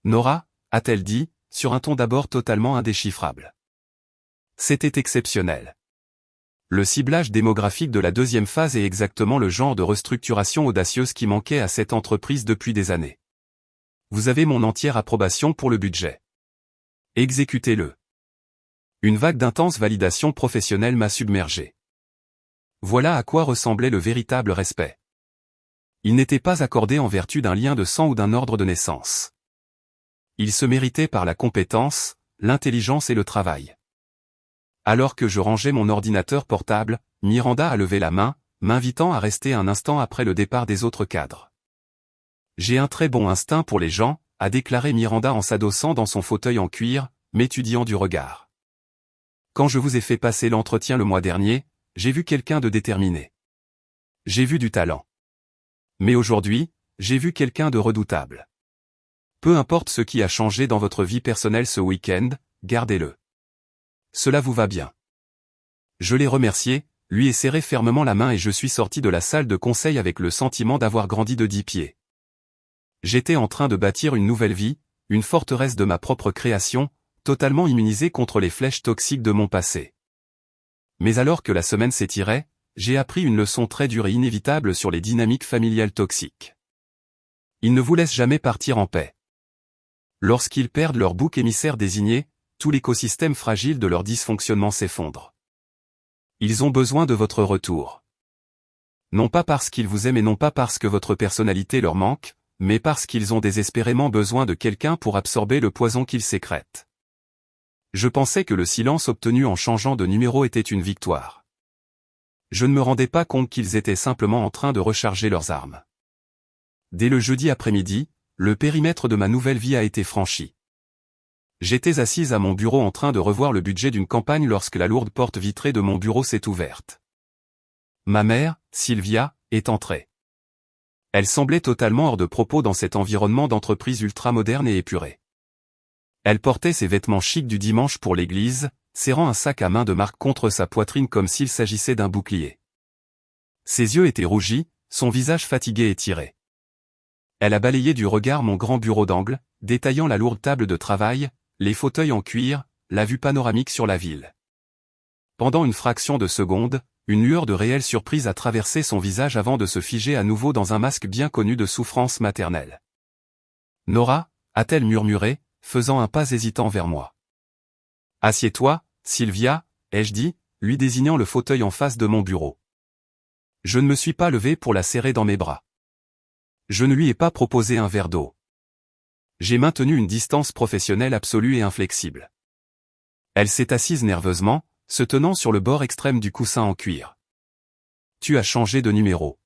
Nora, a-t-elle dit, sur un ton d'abord totalement indéchiffrable. C'était exceptionnel. Le ciblage démographique de la deuxième phase est exactement le genre de restructuration audacieuse qui manquait à cette entreprise depuis des années. Vous avez mon entière approbation pour le budget. Exécutez-le. Une vague d'intense validation professionnelle m'a submergé. Voilà à quoi ressemblait le véritable respect. Il n'était pas accordé en vertu d'un lien de sang ou d'un ordre de naissance. Il se méritait par la compétence, l'intelligence et le travail. Alors que je rangeais mon ordinateur portable, Miranda a levé la main, m'invitant à rester un instant après le départ des autres cadres. J'ai un très bon instinct pour les gens, a déclaré Miranda en s'adossant dans son fauteuil en cuir, m'étudiant du regard. Quand je vous ai fait passer l'entretien le mois dernier, j'ai vu quelqu'un de déterminé. J'ai vu du talent. Mais aujourd'hui, j'ai vu quelqu'un de redoutable. Peu importe ce qui a changé dans votre vie personnelle ce week-end, gardez-le. Cela vous va bien. Je l'ai remercié, lui ai serré fermement la main et je suis sorti de la salle de conseil avec le sentiment d'avoir grandi de 10 pieds. J'étais en train de bâtir une nouvelle vie, une forteresse de ma propre création, totalement immunisée contre les flèches toxiques de mon passé. Mais alors que la semaine s'étirait, j'ai appris une leçon très dure et inévitable sur les dynamiques familiales toxiques. Ils ne vous laissent jamais partir en paix. Lorsqu'ils perdent leur bouc émissaire désigné, tout l'écosystème fragile de leur dysfonctionnement s'effondre. Ils ont besoin de votre retour. Non pas parce qu'ils vous aiment et non pas parce que votre personnalité leur manque, mais parce qu'ils ont désespérément besoin de quelqu'un pour absorber le poison qu'ils sécrètent. Je pensais que le silence obtenu en changeant de numéro était une victoire. Je ne me rendais pas compte qu'ils étaient simplement en train de recharger leurs armes. Dès le jeudi après-midi, le périmètre de ma nouvelle vie a été franchi. J'étais assise à mon bureau en train de revoir le budget d'une campagne lorsque la lourde porte vitrée de mon bureau s'est ouverte. Ma mère, Sylvia, est entrée. Elle semblait totalement hors de propos dans cet environnement d'entreprise ultramoderne et épuré. Elle portait ses vêtements chics du dimanche pour l'église, serrant un sac à main de marque contre sa poitrine comme s'il s'agissait d'un bouclier. Ses yeux étaient rougis, son visage fatigué et tiré. Elle a balayé du regard mon grand bureau d'angle, détaillant la lourde table de travail, les fauteuils en cuir, la vue panoramique sur la ville. Pendant une fraction de seconde, une lueur de réelle surprise a traversé son visage avant de se figer à nouveau dans un masque bien connu de souffrance maternelle. « Nora » a-t-elle murmuré, faisant un pas hésitant vers moi. « Assieds-toi, Sylvia » ai-je dit, lui désignant le fauteuil en face de mon bureau. Je ne me suis pas levé pour la serrer dans mes bras. Je ne lui ai pas proposé un verre d'eau. J'ai maintenu une distance professionnelle absolue et inflexible. Elle s'est assise nerveusement, se tenant sur le bord extrême du coussin en cuir. « Tu as changé de numéro.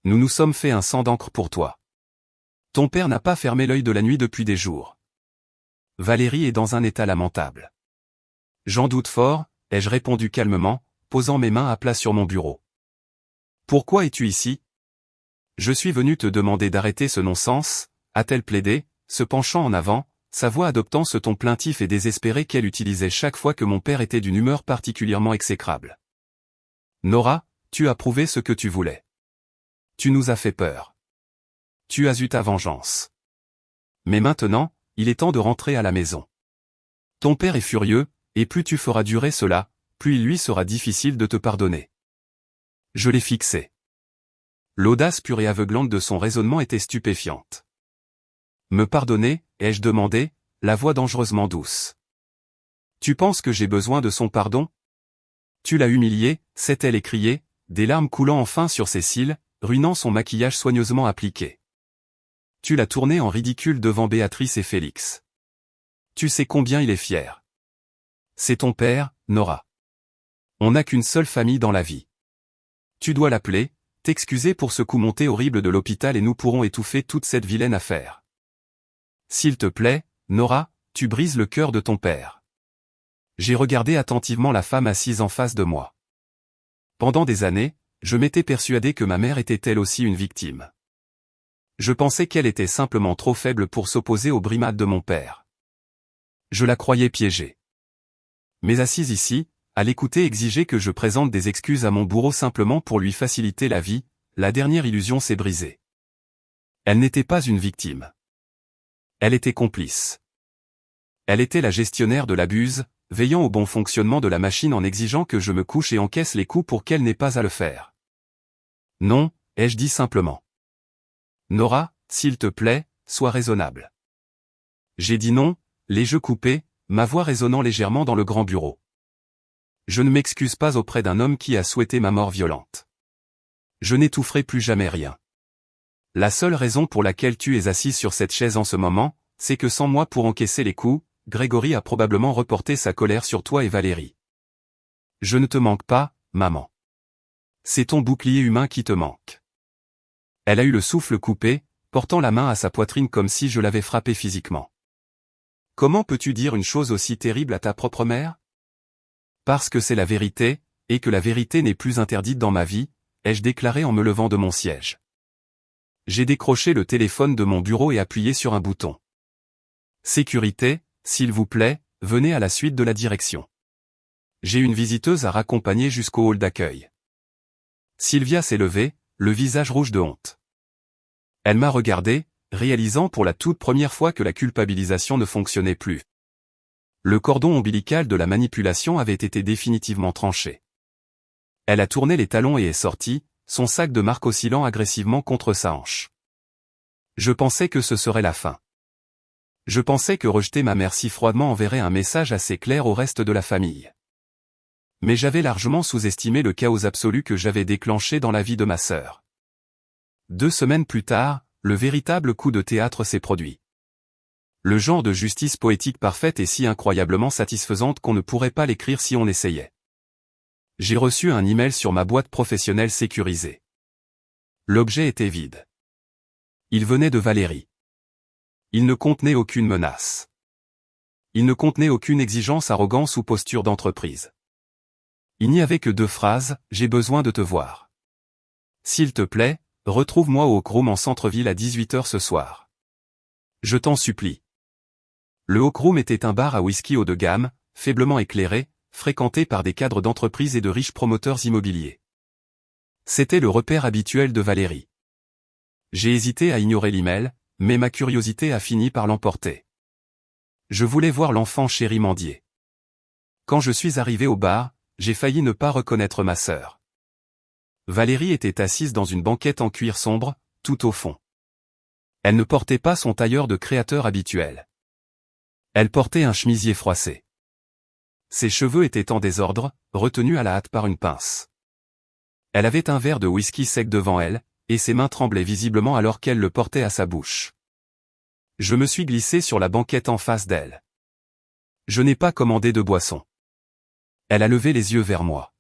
Nous nous sommes fait un sang d'encre pour toi. Ton père n'a pas fermé l'œil de la nuit depuis des jours. Valérie est dans un état lamentable. »« J'en doute fort, » ai-je répondu calmement, posant mes mains à plat sur mon bureau. « Pourquoi es-tu ici ? Je suis venu te demander d'arrêter ce non-sens, » a-t-elle plaidé, se penchant en avant, sa voix adoptant ce ton plaintif et désespéré qu'elle utilisait chaque fois que mon père était d'une humeur particulièrement exécrable. « Nora, tu as prouvé ce que tu voulais. Tu nous as fait peur. Tu as eu ta vengeance. Mais maintenant, il est temps de rentrer à la maison. Ton père est furieux, et plus tu feras durer cela, plus il lui sera difficile de te pardonner. » Je l'ai fixé. L'audace pure et aveuglante de son raisonnement était stupéfiante. « Me pardonner » ai-je demandé, la voix dangereusement douce. « Tu penses que j'ai besoin de son pardon ? Tu l'as humilié » s'est-elle écriée, des larmes coulant enfin sur ses cils, ruinant son maquillage soigneusement appliqué. « Tu l'as tourné en ridicule devant Béatrice et Félix. Tu sais combien il est fier. C'est ton père, Nora. On n'a qu'une seule famille dans la vie. Tu dois l'appeler, t'excuser pour ce coup monté horrible de l'hôpital et nous pourrons étouffer toute cette vilaine affaire. S'il te plaît, Nora, tu brises le cœur de ton père. » J'ai regardé attentivement la femme assise en face de moi. Pendant des années, je m'étais persuadé que ma mère était elle aussi une victime. Je pensais qu'elle était simplement trop faible pour s'opposer aux brimades de mon père. Je la croyais piégée. Mais assise ici, à l'écouter exiger que je présente des excuses à mon bourreau simplement pour lui faciliter la vie, la dernière illusion s'est brisée. Elle n'était pas une victime. Elle était complice. Elle était la gestionnaire de l'abuse, veillant au bon fonctionnement de la machine en exigeant que je me couche et encaisse les coups pour qu'elle n'ait pas à le faire. Non, ai-je dit simplement. Nora, s'il te plaît, sois raisonnable. J'ai dit non, les yeux coupés, ma voix résonnant légèrement dans le grand bureau. Je ne m'excuse pas auprès d'un homme qui a souhaité ma mort violente. Je n'étoufferai plus jamais rien. La seule raison pour laquelle tu es assise sur cette chaise en ce moment, c'est que sans moi pour encaisser les coups, Grégory a probablement reporté sa colère sur toi et Valérie. Je ne te manque pas, maman. C'est ton bouclier humain qui te manque. Elle a eu le souffle coupé, portant la main à sa poitrine comme si je l'avais frappée physiquement. Comment peux-tu dire une chose aussi terrible à ta propre mère? Parce que c'est la vérité, et que la vérité n'est plus interdite dans ma vie, ai-je déclaré en me levant de mon siège. J'ai décroché le téléphone de mon bureau et appuyé sur un bouton. Sécurité, s'il vous plaît, venez à la suite de la direction. J'ai une visiteuse à raccompagner jusqu'au hall d'accueil. Sylvia s'est levée, le visage rouge de honte. Elle m'a regardé, réalisant pour la toute première fois que la culpabilisation ne fonctionnait plus. Le cordon ombilical de la manipulation avait été définitivement tranché. Elle a tourné les talons et est sortie, son sac de marque oscillant agressivement contre sa hanche. Je pensais que ce serait la fin. Je pensais que rejeter ma mère si froidement enverrait un message assez clair au reste de la famille. Mais j'avais largement sous-estimé le chaos absolu que j'avais déclenché dans la vie de ma sœur. 2 semaines plus tard, le véritable coup de théâtre s'est produit. Le genre de justice poétique parfaite est si incroyablement satisfaisante qu'on ne pourrait pas l'écrire si on essayait. J'ai reçu un email sur ma boîte professionnelle sécurisée. L'objet était vide. Il venait de Valérie. Il ne contenait aucune menace. Il ne contenait aucune exigence, arrogance ou posture d'entreprise. Il n'y avait que 2 phrases, j'ai besoin de te voir. S'il te plaît, retrouve-moi au Hawkroom en centre-ville à 18h ce soir. Je t'en supplie. Le Hawkroom était un bar à whisky haut de gamme, faiblement éclairé, fréquenté par des cadres d'entreprise et de riches promoteurs immobiliers. C'était le repère habituel de Valérie. J'ai hésité à ignorer l'email, mais ma curiosité a fini par l'emporter. Je voulais voir l'enfant chéri mendier. Quand je suis arrivé au bar, j'ai failli ne pas reconnaître ma sœur. Valérie était assise dans une banquette en cuir sombre, tout au fond. Elle ne portait pas son tailleur de créateur habituel. Elle portait un chemisier froissé. Ses cheveux étaient en désordre, retenus à la hâte par une pince. Elle avait un verre de whisky sec devant elle, et ses mains tremblaient visiblement alors qu'elle le portait à sa bouche. Je me suis glissé sur la banquette en face d'elle. Je n'ai pas commandé de boisson. Elle a levé les yeux vers moi.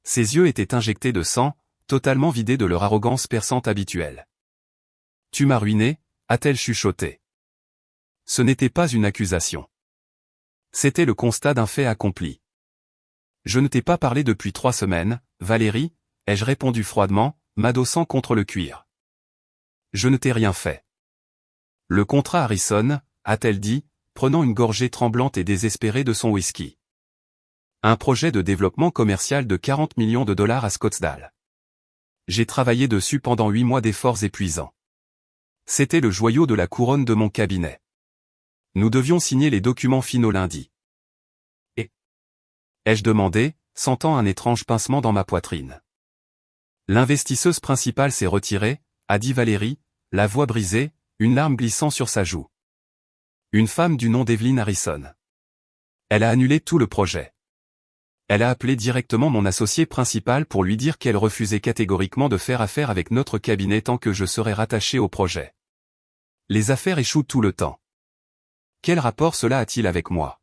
Ses yeux étaient injectés de sang, totalement vidés de leur arrogance perçante habituelle. « Tu m'as ruiné », a-t-elle chuchoté. Ce n'était pas une accusation. C'était le constat d'un fait accompli. Je ne t'ai pas parlé depuis 3 semaines, Valérie, ai-je répondu froidement, m'adossant contre le cuir. Je ne t'ai rien fait. Le contrat Harrison, a-t-elle dit, prenant une gorgée tremblante et désespérée de son whisky. Un projet de développement commercial de 40 millions de dollars à Scottsdale. J'ai travaillé dessus pendant 8 mois d'efforts épuisants. C'était le joyau de la couronne de mon cabinet. Nous devions signer les documents finaux lundi. Et ai-je demandé, sentant un étrange pincement dans ma poitrine. L'investisseuse principale s'est retirée, a dit Valérie, la voix brisée, une larme glissant sur sa joue. Une femme du nom d'Evelyn Harrison. Elle a annulé tout le projet. Elle a appelé directement mon associé principal pour lui dire qu'elle refusait catégoriquement de faire affaire avec notre cabinet tant que je serais rattaché au projet. Les affaires échouent tout le temps. Quel rapport cela a-t-il avec moi?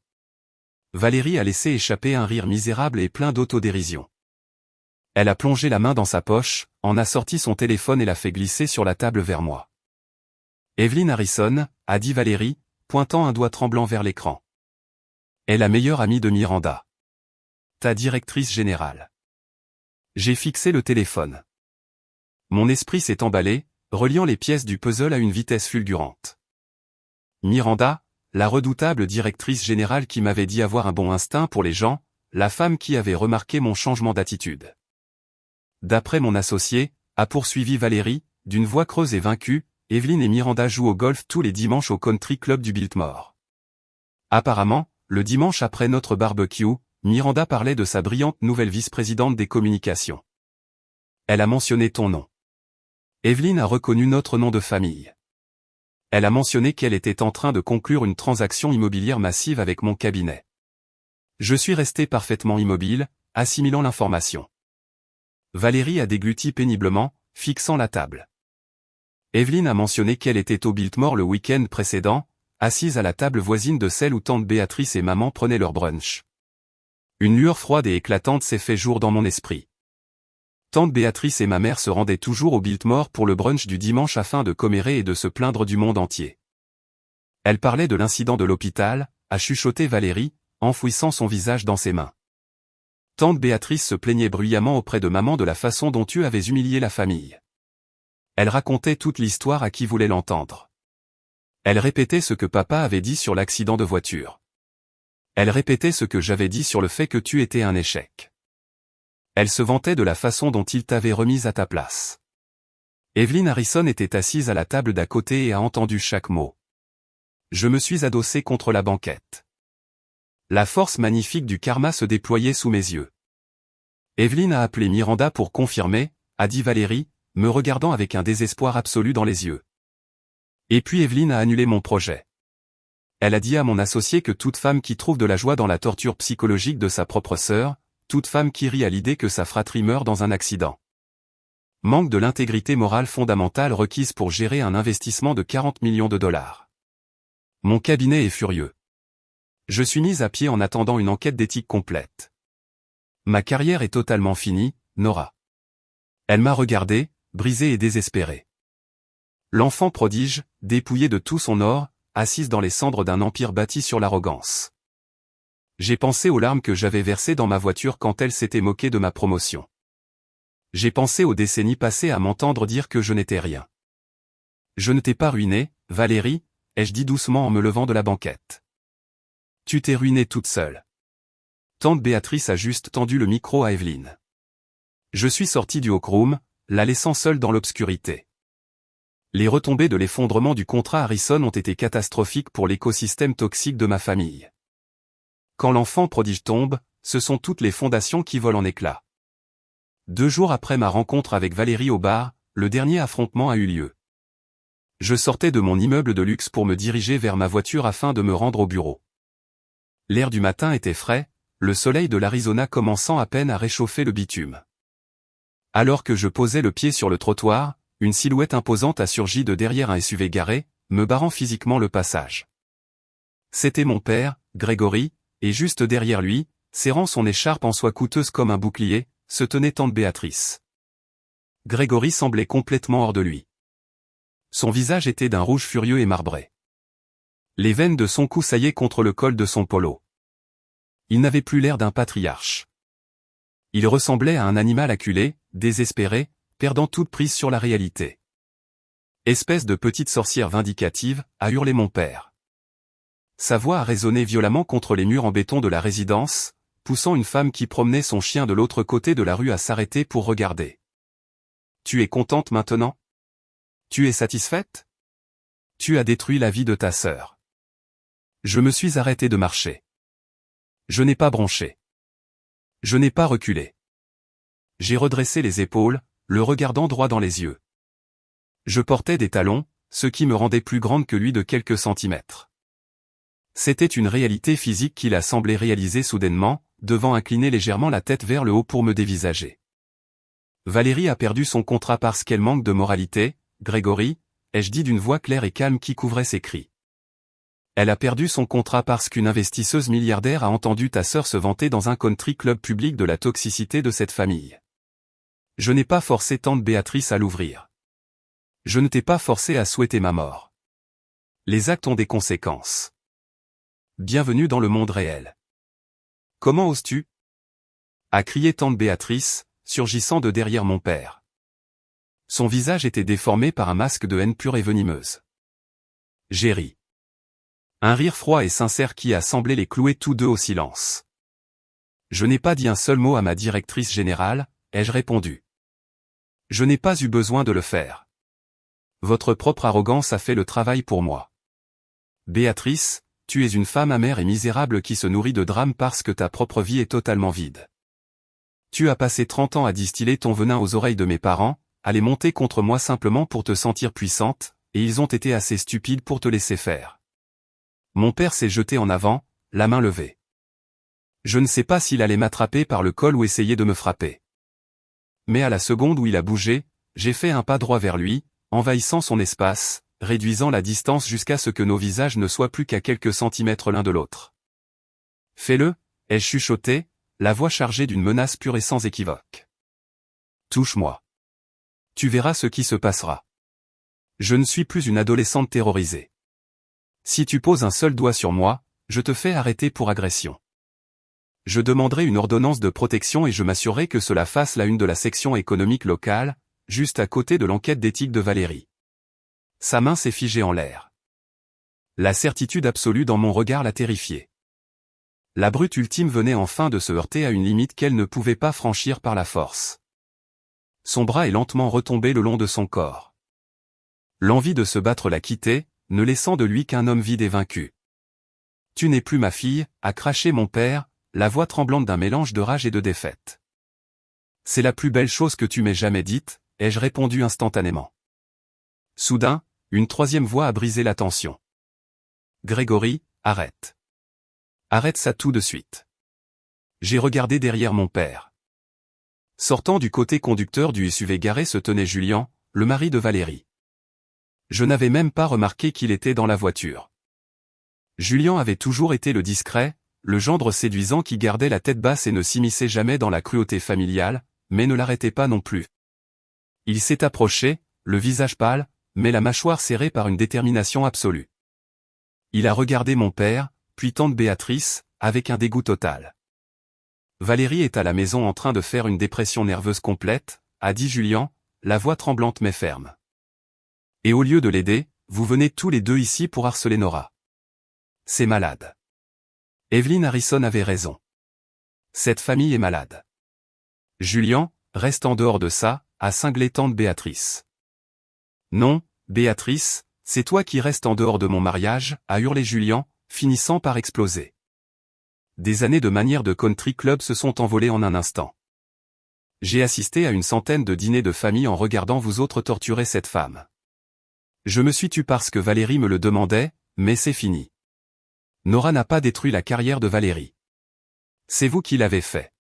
Valérie a laissé échapper un rire misérable et plein d'autodérision. Elle a plongé la main dans sa poche, en a sorti son téléphone et l'a fait glisser sur la table vers moi. Evelyn Harrison, a dit Valérie, pointant un doigt tremblant vers l'écran. Est la meilleure amie de Miranda. Ta directrice générale. J'ai fixé le téléphone. Mon esprit s'est emballé, reliant les pièces du puzzle à une vitesse fulgurante. Miranda, la redoutable directrice générale qui m'avait dit avoir un bon instinct pour les gens, la femme qui avait remarqué mon changement d'attitude. D'après mon associé, a poursuivi Valérie, d'une voix creuse et vaincue, Evelyn et Miranda jouent au golf tous les dimanches au country club du Biltmore. Apparemment, le dimanche après notre barbecue, Miranda parlait de sa brillante nouvelle vice-présidente des communications. Elle a mentionné ton nom. Evelyne a reconnu notre nom de famille. Elle a mentionné qu'elle était en train de conclure une transaction immobilière massive avec mon cabinet. Je suis resté parfaitement immobile, assimilant l'information. Valérie a dégluti péniblement, fixant la table. Evelyne a mentionné qu'elle était au Biltmore le week-end précédent, assise à la table voisine de celle où tante Béatrice et maman prenaient leur brunch. Une lueur froide et éclatante s'est fait jour dans mon esprit. Tante Béatrice et ma mère se rendaient toujours au Biltmore pour le brunch du dimanche afin de commérer et de se plaindre du monde entier. Elle parlait de l'incident de l'hôpital, a chuchoté Valérie, enfouissant son visage dans ses mains. Tante Béatrice se plaignait bruyamment auprès de maman de la façon dont tu avais humilié la famille. Elle racontait toute l'histoire à qui voulait l'entendre. Elle répétait ce que papa avait dit sur l'accident de voiture. Elle répétait ce que j'avais dit sur le fait que tu étais un échec. Elle se vantait de la façon dont il t'avait remise à ta place. Evelyn Harrison était assise à la table d'à côté et a entendu chaque mot. Je me suis adossé contre la banquette. La force magnifique du karma se déployait sous mes yeux. Evelyn a appelé Miranda pour confirmer, a dit Valérie, me regardant avec un désespoir absolu dans les yeux. Et puis Evelyn a annulé mon projet. Elle a dit à mon associé que toute femme qui trouve de la joie dans la torture psychologique de sa propre sœur, toute femme qui rit à l'idée que sa fratrie meurt dans un accident, manque de l'intégrité morale fondamentale requise pour gérer un investissement de 40 millions de dollars. Mon cabinet est furieux. Je suis mise à pied en attendant une enquête d'éthique complète. Ma carrière est totalement finie, Nora. Elle m'a regardé, brisée et désespérée. L'enfant prodige, dépouillé de tout son or, assise dans les cendres d'un empire bâti sur l'arrogance. J'ai pensé aux larmes que j'avais versées dans ma voiture quand elle s'était moquée de ma promotion. J'ai pensé aux décennies passées à m'entendre dire que je n'étais rien. Je ne t'ai pas ruiné, Valérie, ai-je dit doucement en me levant de la banquette. Tu t'es ruinée toute seule. Tante Béatrice a juste tendu le micro à Evelyne. Je suis sorti du Hawkroom, la laissant seule dans l'obscurité. Les retombées de l'effondrement du contrat Harrison ont été catastrophiques pour l'écosystème toxique de ma famille. Quand l'enfant prodige tombe, ce sont toutes les fondations qui volent en éclats. 2 jours après ma rencontre avec Valérie au bar, le dernier affrontement a eu lieu. Je sortais de mon immeuble de luxe pour me diriger vers ma voiture afin de me rendre au bureau. L'air du matin était frais, le soleil de l'Arizona commençant à peine à réchauffer le bitume. Alors que je posais le pied sur le trottoir, une silhouette imposante a surgi de derrière un SUV garé, me barrant physiquement le passage. C'était mon père, Grégory, et juste derrière lui, serrant son écharpe en soie coûteuse comme un bouclier, se tenait tante Béatrice. Grégory semblait complètement hors de lui. Son visage était d'un rouge furieux et marbré. Les veines de son cou saillaient contre le col de son polo. Il n'avait plus l'air d'un patriarche. Il ressemblait à un animal acculé, désespéré, perdant toute prise sur la réalité. Espèce de petite sorcière vindicative, a hurlé mon père. Sa voix a résonné violemment contre les murs en béton de la résidence, poussant une femme qui promenait son chien de l'autre côté de la rue à s'arrêter pour regarder. Tu es contente maintenant? Tu es satisfaite? Tu as détruit la vie de ta sœur. Je me suis arrêté de marcher. Je n'ai pas bronché. Je n'ai pas reculé. J'ai redressé les épaules, le regardant droit dans les yeux. Je portais des talons, ce qui me rendait plus grande que lui de quelques centimètres. C'était une réalité physique qu'il a semblé réaliser soudainement, devant incliner légèrement la tête vers le haut pour me dévisager. Valérie a perdu son contrat parce qu'elle manque de moralité, Grégory, ai-je dit d'une voix claire et calme qui couvrait ses cris. Elle a perdu son contrat parce qu'une investisseuse milliardaire a entendu ta sœur se vanter dans un country club public de la toxicité de cette famille. Je n'ai pas forcé tante Béatrice à l'ouvrir. Je ne t'ai pas forcé à souhaiter ma mort. Les actes ont des conséquences. Bienvenue dans le monde réel. Comment oses-tu? A crié tante Béatrice, surgissant de derrière mon père. Son visage était déformé par un masque de haine pure et venimeuse. J'ai ri. Un rire froid et sincère qui a semblé les clouer tous deux au silence. Je n'ai pas dit un seul mot à ma directrice générale, ai-je répondu. Je n'ai pas eu besoin de le faire. Votre propre arrogance a fait le travail pour moi. Béatrice, tu es une femme amère et misérable qui se nourrit de drames parce que ta propre vie est totalement vide. Tu as passé 30 ans à distiller ton venin aux oreilles de mes parents, à les monter contre moi simplement pour te sentir puissante, et ils ont été assez stupides pour te laisser faire. Mon père s'est jeté en avant, la main levée. Je ne sais pas s'il allait m'attraper par le col ou essayer de me frapper. Mais à la seconde où il a bougé, j'ai fait un pas droit vers lui, envahissant son espace, réduisant la distance jusqu'à ce que nos visages ne soient plus qu'à quelques centimètres l'un de l'autre. Fais-le, ai-je chuchoté, la voix chargée d'une menace pure et sans équivoque. Touche-moi. Tu verras ce qui se passera. Je ne suis plus une adolescente terrorisée. Si tu poses un seul doigt sur moi, je te fais arrêter pour agression. Je demanderai une ordonnance de protection et je m'assurerai que cela fasse la une de la section économique locale, juste à côté de l'enquête d'éthique de Valérie. Sa main s'est figée en l'air. La certitude absolue dans mon regard l'a terrifiée. La brute ultime venait enfin de se heurter à une limite qu'elle ne pouvait pas franchir par la force. Son bras est lentement retombé le long de son corps. L'envie de se battre l'a quitté, ne laissant de lui qu'un homme vide et vaincu. « Tu n'es plus ma fille », a craché mon père, la voix tremblante d'un mélange de rage et de défaite. « C'est la plus belle chose que tu m'aies jamais dite », ai-je répondu instantanément. Soudain, une troisième voix a brisé la tension. « Grégory, arrête. Arrête ça tout de suite. » J'ai regardé derrière mon père. Sortant du côté conducteur du SUV garé se tenait Julien, le mari de Valérie. Je n'avais même pas remarqué qu'il était dans la voiture. Julien avait toujours été le discret, le gendre séduisant qui gardait la tête basse et ne s'immisçait jamais dans la cruauté familiale, mais ne l'arrêtait pas non plus. Il s'est approché, le visage pâle, mais la mâchoire serrée par une détermination absolue. Il a regardé mon père, puis tante Béatrice, avec un dégoût total. « Valérie est à la maison en train de faire une dépression nerveuse complète », a dit Julien, la voix tremblante mais ferme. « Et au lieu de l'aider, vous venez tous les deux ici pour harceler Nora. C'est malade. » Evelyn Harrison avait raison. Cette famille est malade. Julien, reste en dehors de ça, a cinglé tante Béatrice. Non, Béatrice, c'est toi qui restes en dehors de mon mariage, a hurlé Julien, finissant par exploser. Des années de manière de country club se sont envolées en un instant. J'ai assisté à une centaine de dîners de famille en regardant vous autres torturer cette femme. Je me suis tu parce que Valérie me le demandait, mais c'est fini. Nora n'a pas détruit la carrière de Valérie. C'est vous qui l'avez fait.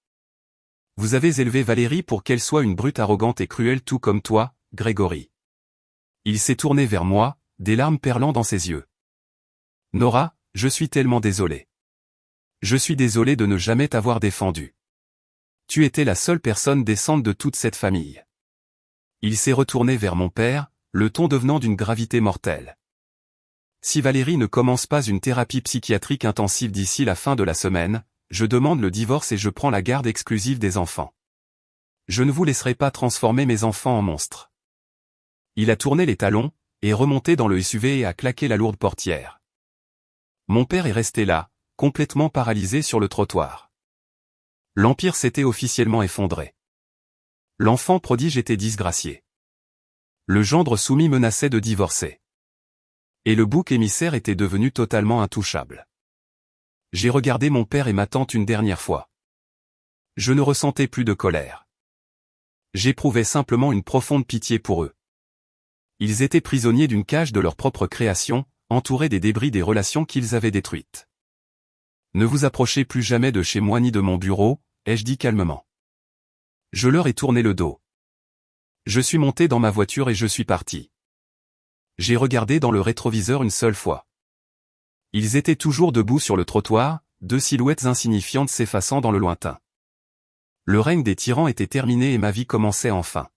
Vous avez élevé Valérie pour qu'elle soit une brute arrogante et cruelle tout comme toi, Grégory. Il s'est tourné vers moi, des larmes perlant dans ses yeux. Nora, je suis tellement désolé. Je suis désolé de ne jamais t'avoir défendu. Tu étais la seule personne décente de toute cette famille. Il s'est retourné vers mon père, le ton devenant d'une gravité mortelle. Si Valérie ne commence pas une thérapie psychiatrique intensive d'ici la fin de la semaine, je demande le divorce et je prends la garde exclusive des enfants. Je ne vous laisserai pas transformer mes enfants en monstres. Il a tourné les talons, est remonté dans le SUV et a claqué la lourde portière. Mon père est resté là, complètement paralysé sur le trottoir. L'empire s'était officiellement effondré. L'enfant prodige était disgracié. Le gendre soumis menaçait de divorcer. Et le bouc émissaire était devenu totalement intouchable. J'ai regardé mon père et ma tante une dernière fois. Je ne ressentais plus de colère. J'éprouvais simplement une profonde pitié pour eux. Ils étaient prisonniers d'une cage de leur propre création, entourés des débris des relations qu'ils avaient détruites. Ne vous approchez plus jamais de chez moi ni de mon bureau, ai-je dit calmement. Je leur ai tourné le dos. Je suis monté dans ma voiture et je suis parti. J'ai regardé dans le rétroviseur une seule fois. Ils étaient toujours debout sur le trottoir, deux silhouettes insignifiantes s'effaçant dans le lointain. Le règne des tyrans était terminé et ma vie commençait enfin.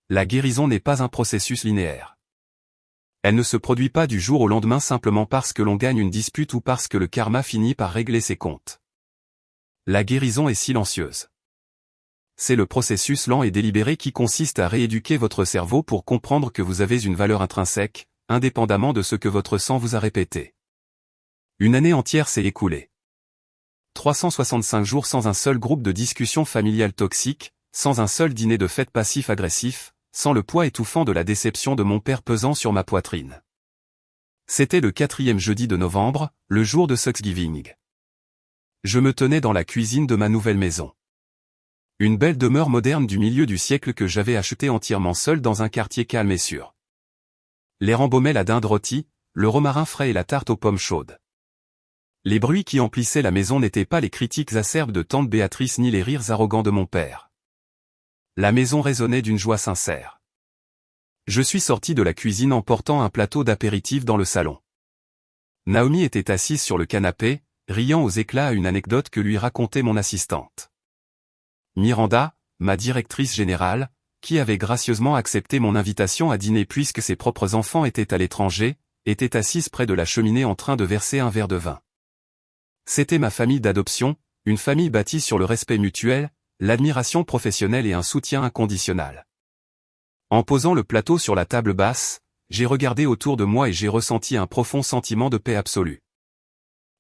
La guérison n'est pas un processus linéaire. Elle ne se produit pas du jour au lendemain simplement parce que l'on gagne une dispute ou parce que le karma finit par régler ses comptes. La guérison est silencieuse. C'est le processus lent et délibéré qui consiste à rééduquer votre cerveau pour comprendre que vous avez une valeur intrinsèque, indépendamment de ce que votre sang vous a répété. Une année entière s'est écoulée. 365 jours sans un seul groupe de discussion familiale toxique, sans un seul dîner de fête passif-agressif, sans le poids étouffant de la déception de mon père pesant sur ma poitrine. C'était le 4e jeudi de novembre, le jour de Thanksgiving. Je me tenais dans la cuisine de ma nouvelle maison. Une belle demeure moderne du milieu du siècle que j'avais achetée entièrement seule dans un quartier calme et sûr. L'air embaumait la dinde rôtie, le romarin frais et la tarte aux pommes chaudes. Les bruits qui emplissaient la maison n'étaient pas les critiques acerbes de tante Béatrice ni les rires arrogants de mon père. La maison résonnait d'une joie sincère. Je suis sorti de la cuisine en portant un plateau d'apéritif dans le salon. Naomi était assise sur le canapé, riant aux éclats à une anecdote que lui racontait mon assistante. Miranda, ma directrice générale, qui avait gracieusement accepté mon invitation à dîner puisque ses propres enfants étaient à l'étranger, était assise près de la cheminée en train de verser un verre de vin. C'était ma famille d'adoption, une famille bâtie sur le respect mutuel, l'admiration professionnelle et un soutien inconditionnel. En posant le plateau sur la table basse, j'ai regardé autour de moi et j'ai ressenti un profond sentiment de paix absolue.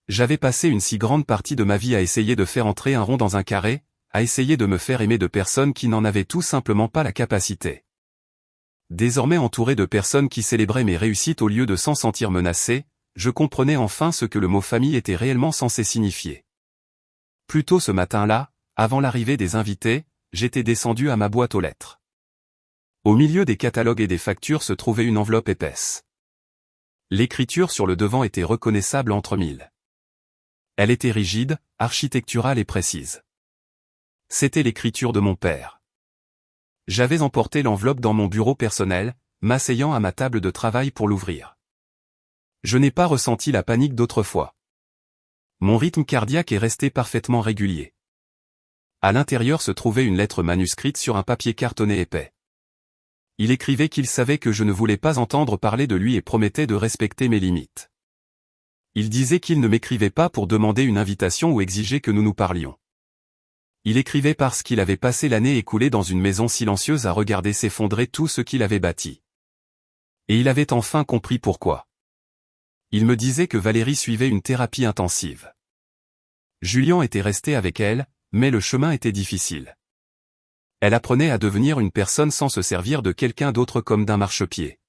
J'avais passé une si grande partie de ma vie à essayer de faire entrer un rond dans un carré, à essayer de me faire aimer de personnes qui n'en avaient tout simplement pas la capacité. Désormais entouré de personnes qui célébraient mes réussites au lieu de s'en sentir menacé, je comprenais enfin ce que le mot famille était réellement censé signifier. Plus tôt ce matin-là, avant l'arrivée des invités, j'étais descendu à ma boîte aux lettres. Au milieu des catalogues et des factures se trouvait une enveloppe épaisse. L'écriture sur le devant était reconnaissable entre mille. Elle était rigide, architecturale et précise. C'était l'écriture de mon père. J'avais emporté l'enveloppe dans mon bureau personnel, m'asseyant à ma table de travail pour l'ouvrir. Je n'ai pas ressenti la panique d'autrefois. Mon rythme cardiaque est resté parfaitement régulier. À l'intérieur se trouvait une lettre manuscrite sur un papier cartonné épais. Il écrivait qu'il savait que je ne voulais pas entendre parler de lui et promettait de respecter mes limites. Il disait qu'il ne m'écrivait pas pour demander une invitation ou exiger que nous nous parlions. Il écrivait parce qu'il avait passé l'année écoulée dans une maison silencieuse à regarder s'effondrer tout ce qu'il avait bâti. Et il avait enfin compris pourquoi. Il me disait que Valérie suivait une thérapie intensive. Julien était resté avec elle, mais le chemin était difficile. Elle apprenait à devenir une personne sans se servir de quelqu'un d'autre comme d'un marchepied.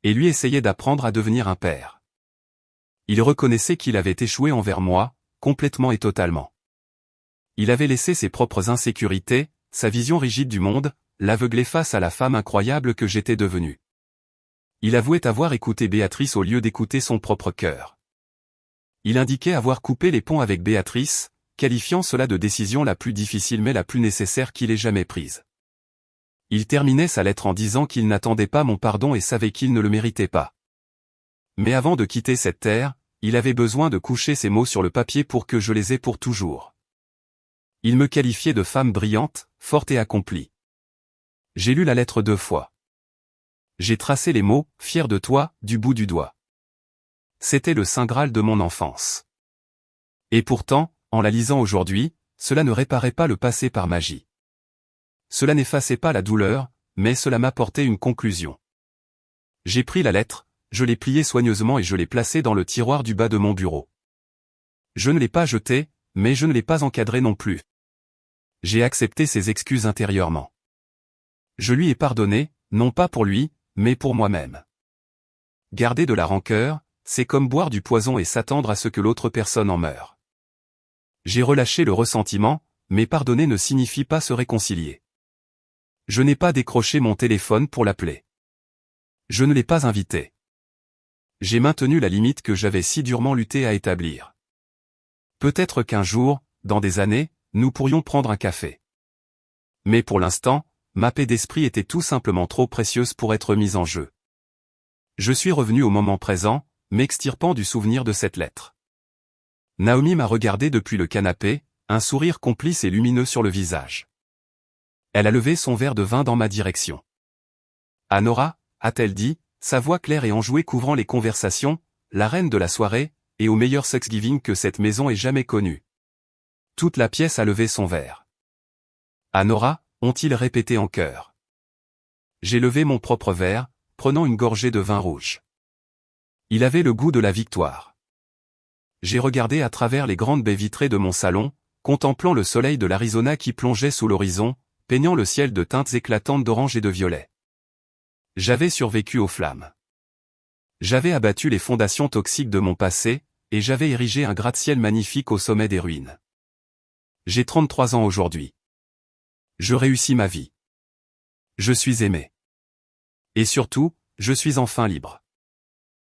Et lui essayait d'apprendre à devenir un père. Il reconnaissait qu'il avait échoué envers moi, complètement et totalement. Il avait laissé ses propres insécurités, sa vision rigide du monde, l'aveugler face à la femme incroyable que j'étais devenue. Il avouait avoir écouté Béatrice au lieu d'écouter son propre cœur. Il indiquait avoir coupé les ponts avec Béatrice, qualifiant cela de décision la plus difficile mais la plus nécessaire qu'il ait jamais prise. Il terminait sa lettre en disant qu'il n'attendait pas mon pardon et savait qu'il ne le méritait pas. Mais avant de quitter cette terre, il avait besoin de coucher ces mots sur le papier pour que je les aie pour toujours. Il me qualifiait de femme brillante, forte et accomplie. J'ai lu la lettre 2 fois. J'ai tracé les mots « fier de toi » du bout du doigt. C'était le saint graal de mon enfance. Et pourtant, en la lisant aujourd'hui, cela ne réparait pas le passé par magie. Cela n'effaçait pas la douleur, mais cela m'apportait une conclusion. J'ai pris la lettre, je l'ai pliée soigneusement et je l'ai placée dans le tiroir du bas de mon bureau. Je ne l'ai pas jetée, mais je ne l'ai pas encadrée non plus. J'ai accepté ses excuses intérieurement. Je lui ai pardonné, non pas pour lui, mais pour moi-même. Garder de la rancœur, c'est comme boire du poison et s'attendre à ce que l'autre personne en meure. J'ai relâché le ressentiment, mais pardonner ne signifie pas se réconcilier. Je n'ai pas décroché mon téléphone pour l'appeler. Je ne l'ai pas invité. J'ai maintenu la limite que j'avais si durement lutté à établir. Peut-être qu'un jour, dans des années, nous pourrions prendre un café. Mais pour l'instant, ma paix d'esprit était tout simplement trop précieuse pour être mise en jeu. Je suis revenu au moment présent, m'extirpant du souvenir de cette lettre. Naomi m'a regardé depuis le canapé, un sourire complice et lumineux sur le visage. Elle a levé son verre de vin dans ma direction. « Anora » a-t-elle dit, sa voix claire et enjouée couvrant les conversations, la reine de la soirée, et au meilleur Thanksgiving que cette maison ait jamais connu. Toute la pièce a levé son verre. « Anora » ont-ils répété en chœur. J'ai levé mon propre verre, prenant une gorgée de vin rouge. Il avait le goût de la victoire. J'ai regardé à travers les grandes baies vitrées de mon salon, contemplant le soleil de l'Arizona qui plongeait sous l'horizon, peignant le ciel de teintes éclatantes d'orange et de violet. J'avais survécu aux flammes. J'avais abattu les fondations toxiques de mon passé, et j'avais érigé un gratte-ciel magnifique au sommet des ruines. J'ai 33 ans aujourd'hui. Je réussis ma vie. Je suis aimé. Et surtout, je suis enfin libre.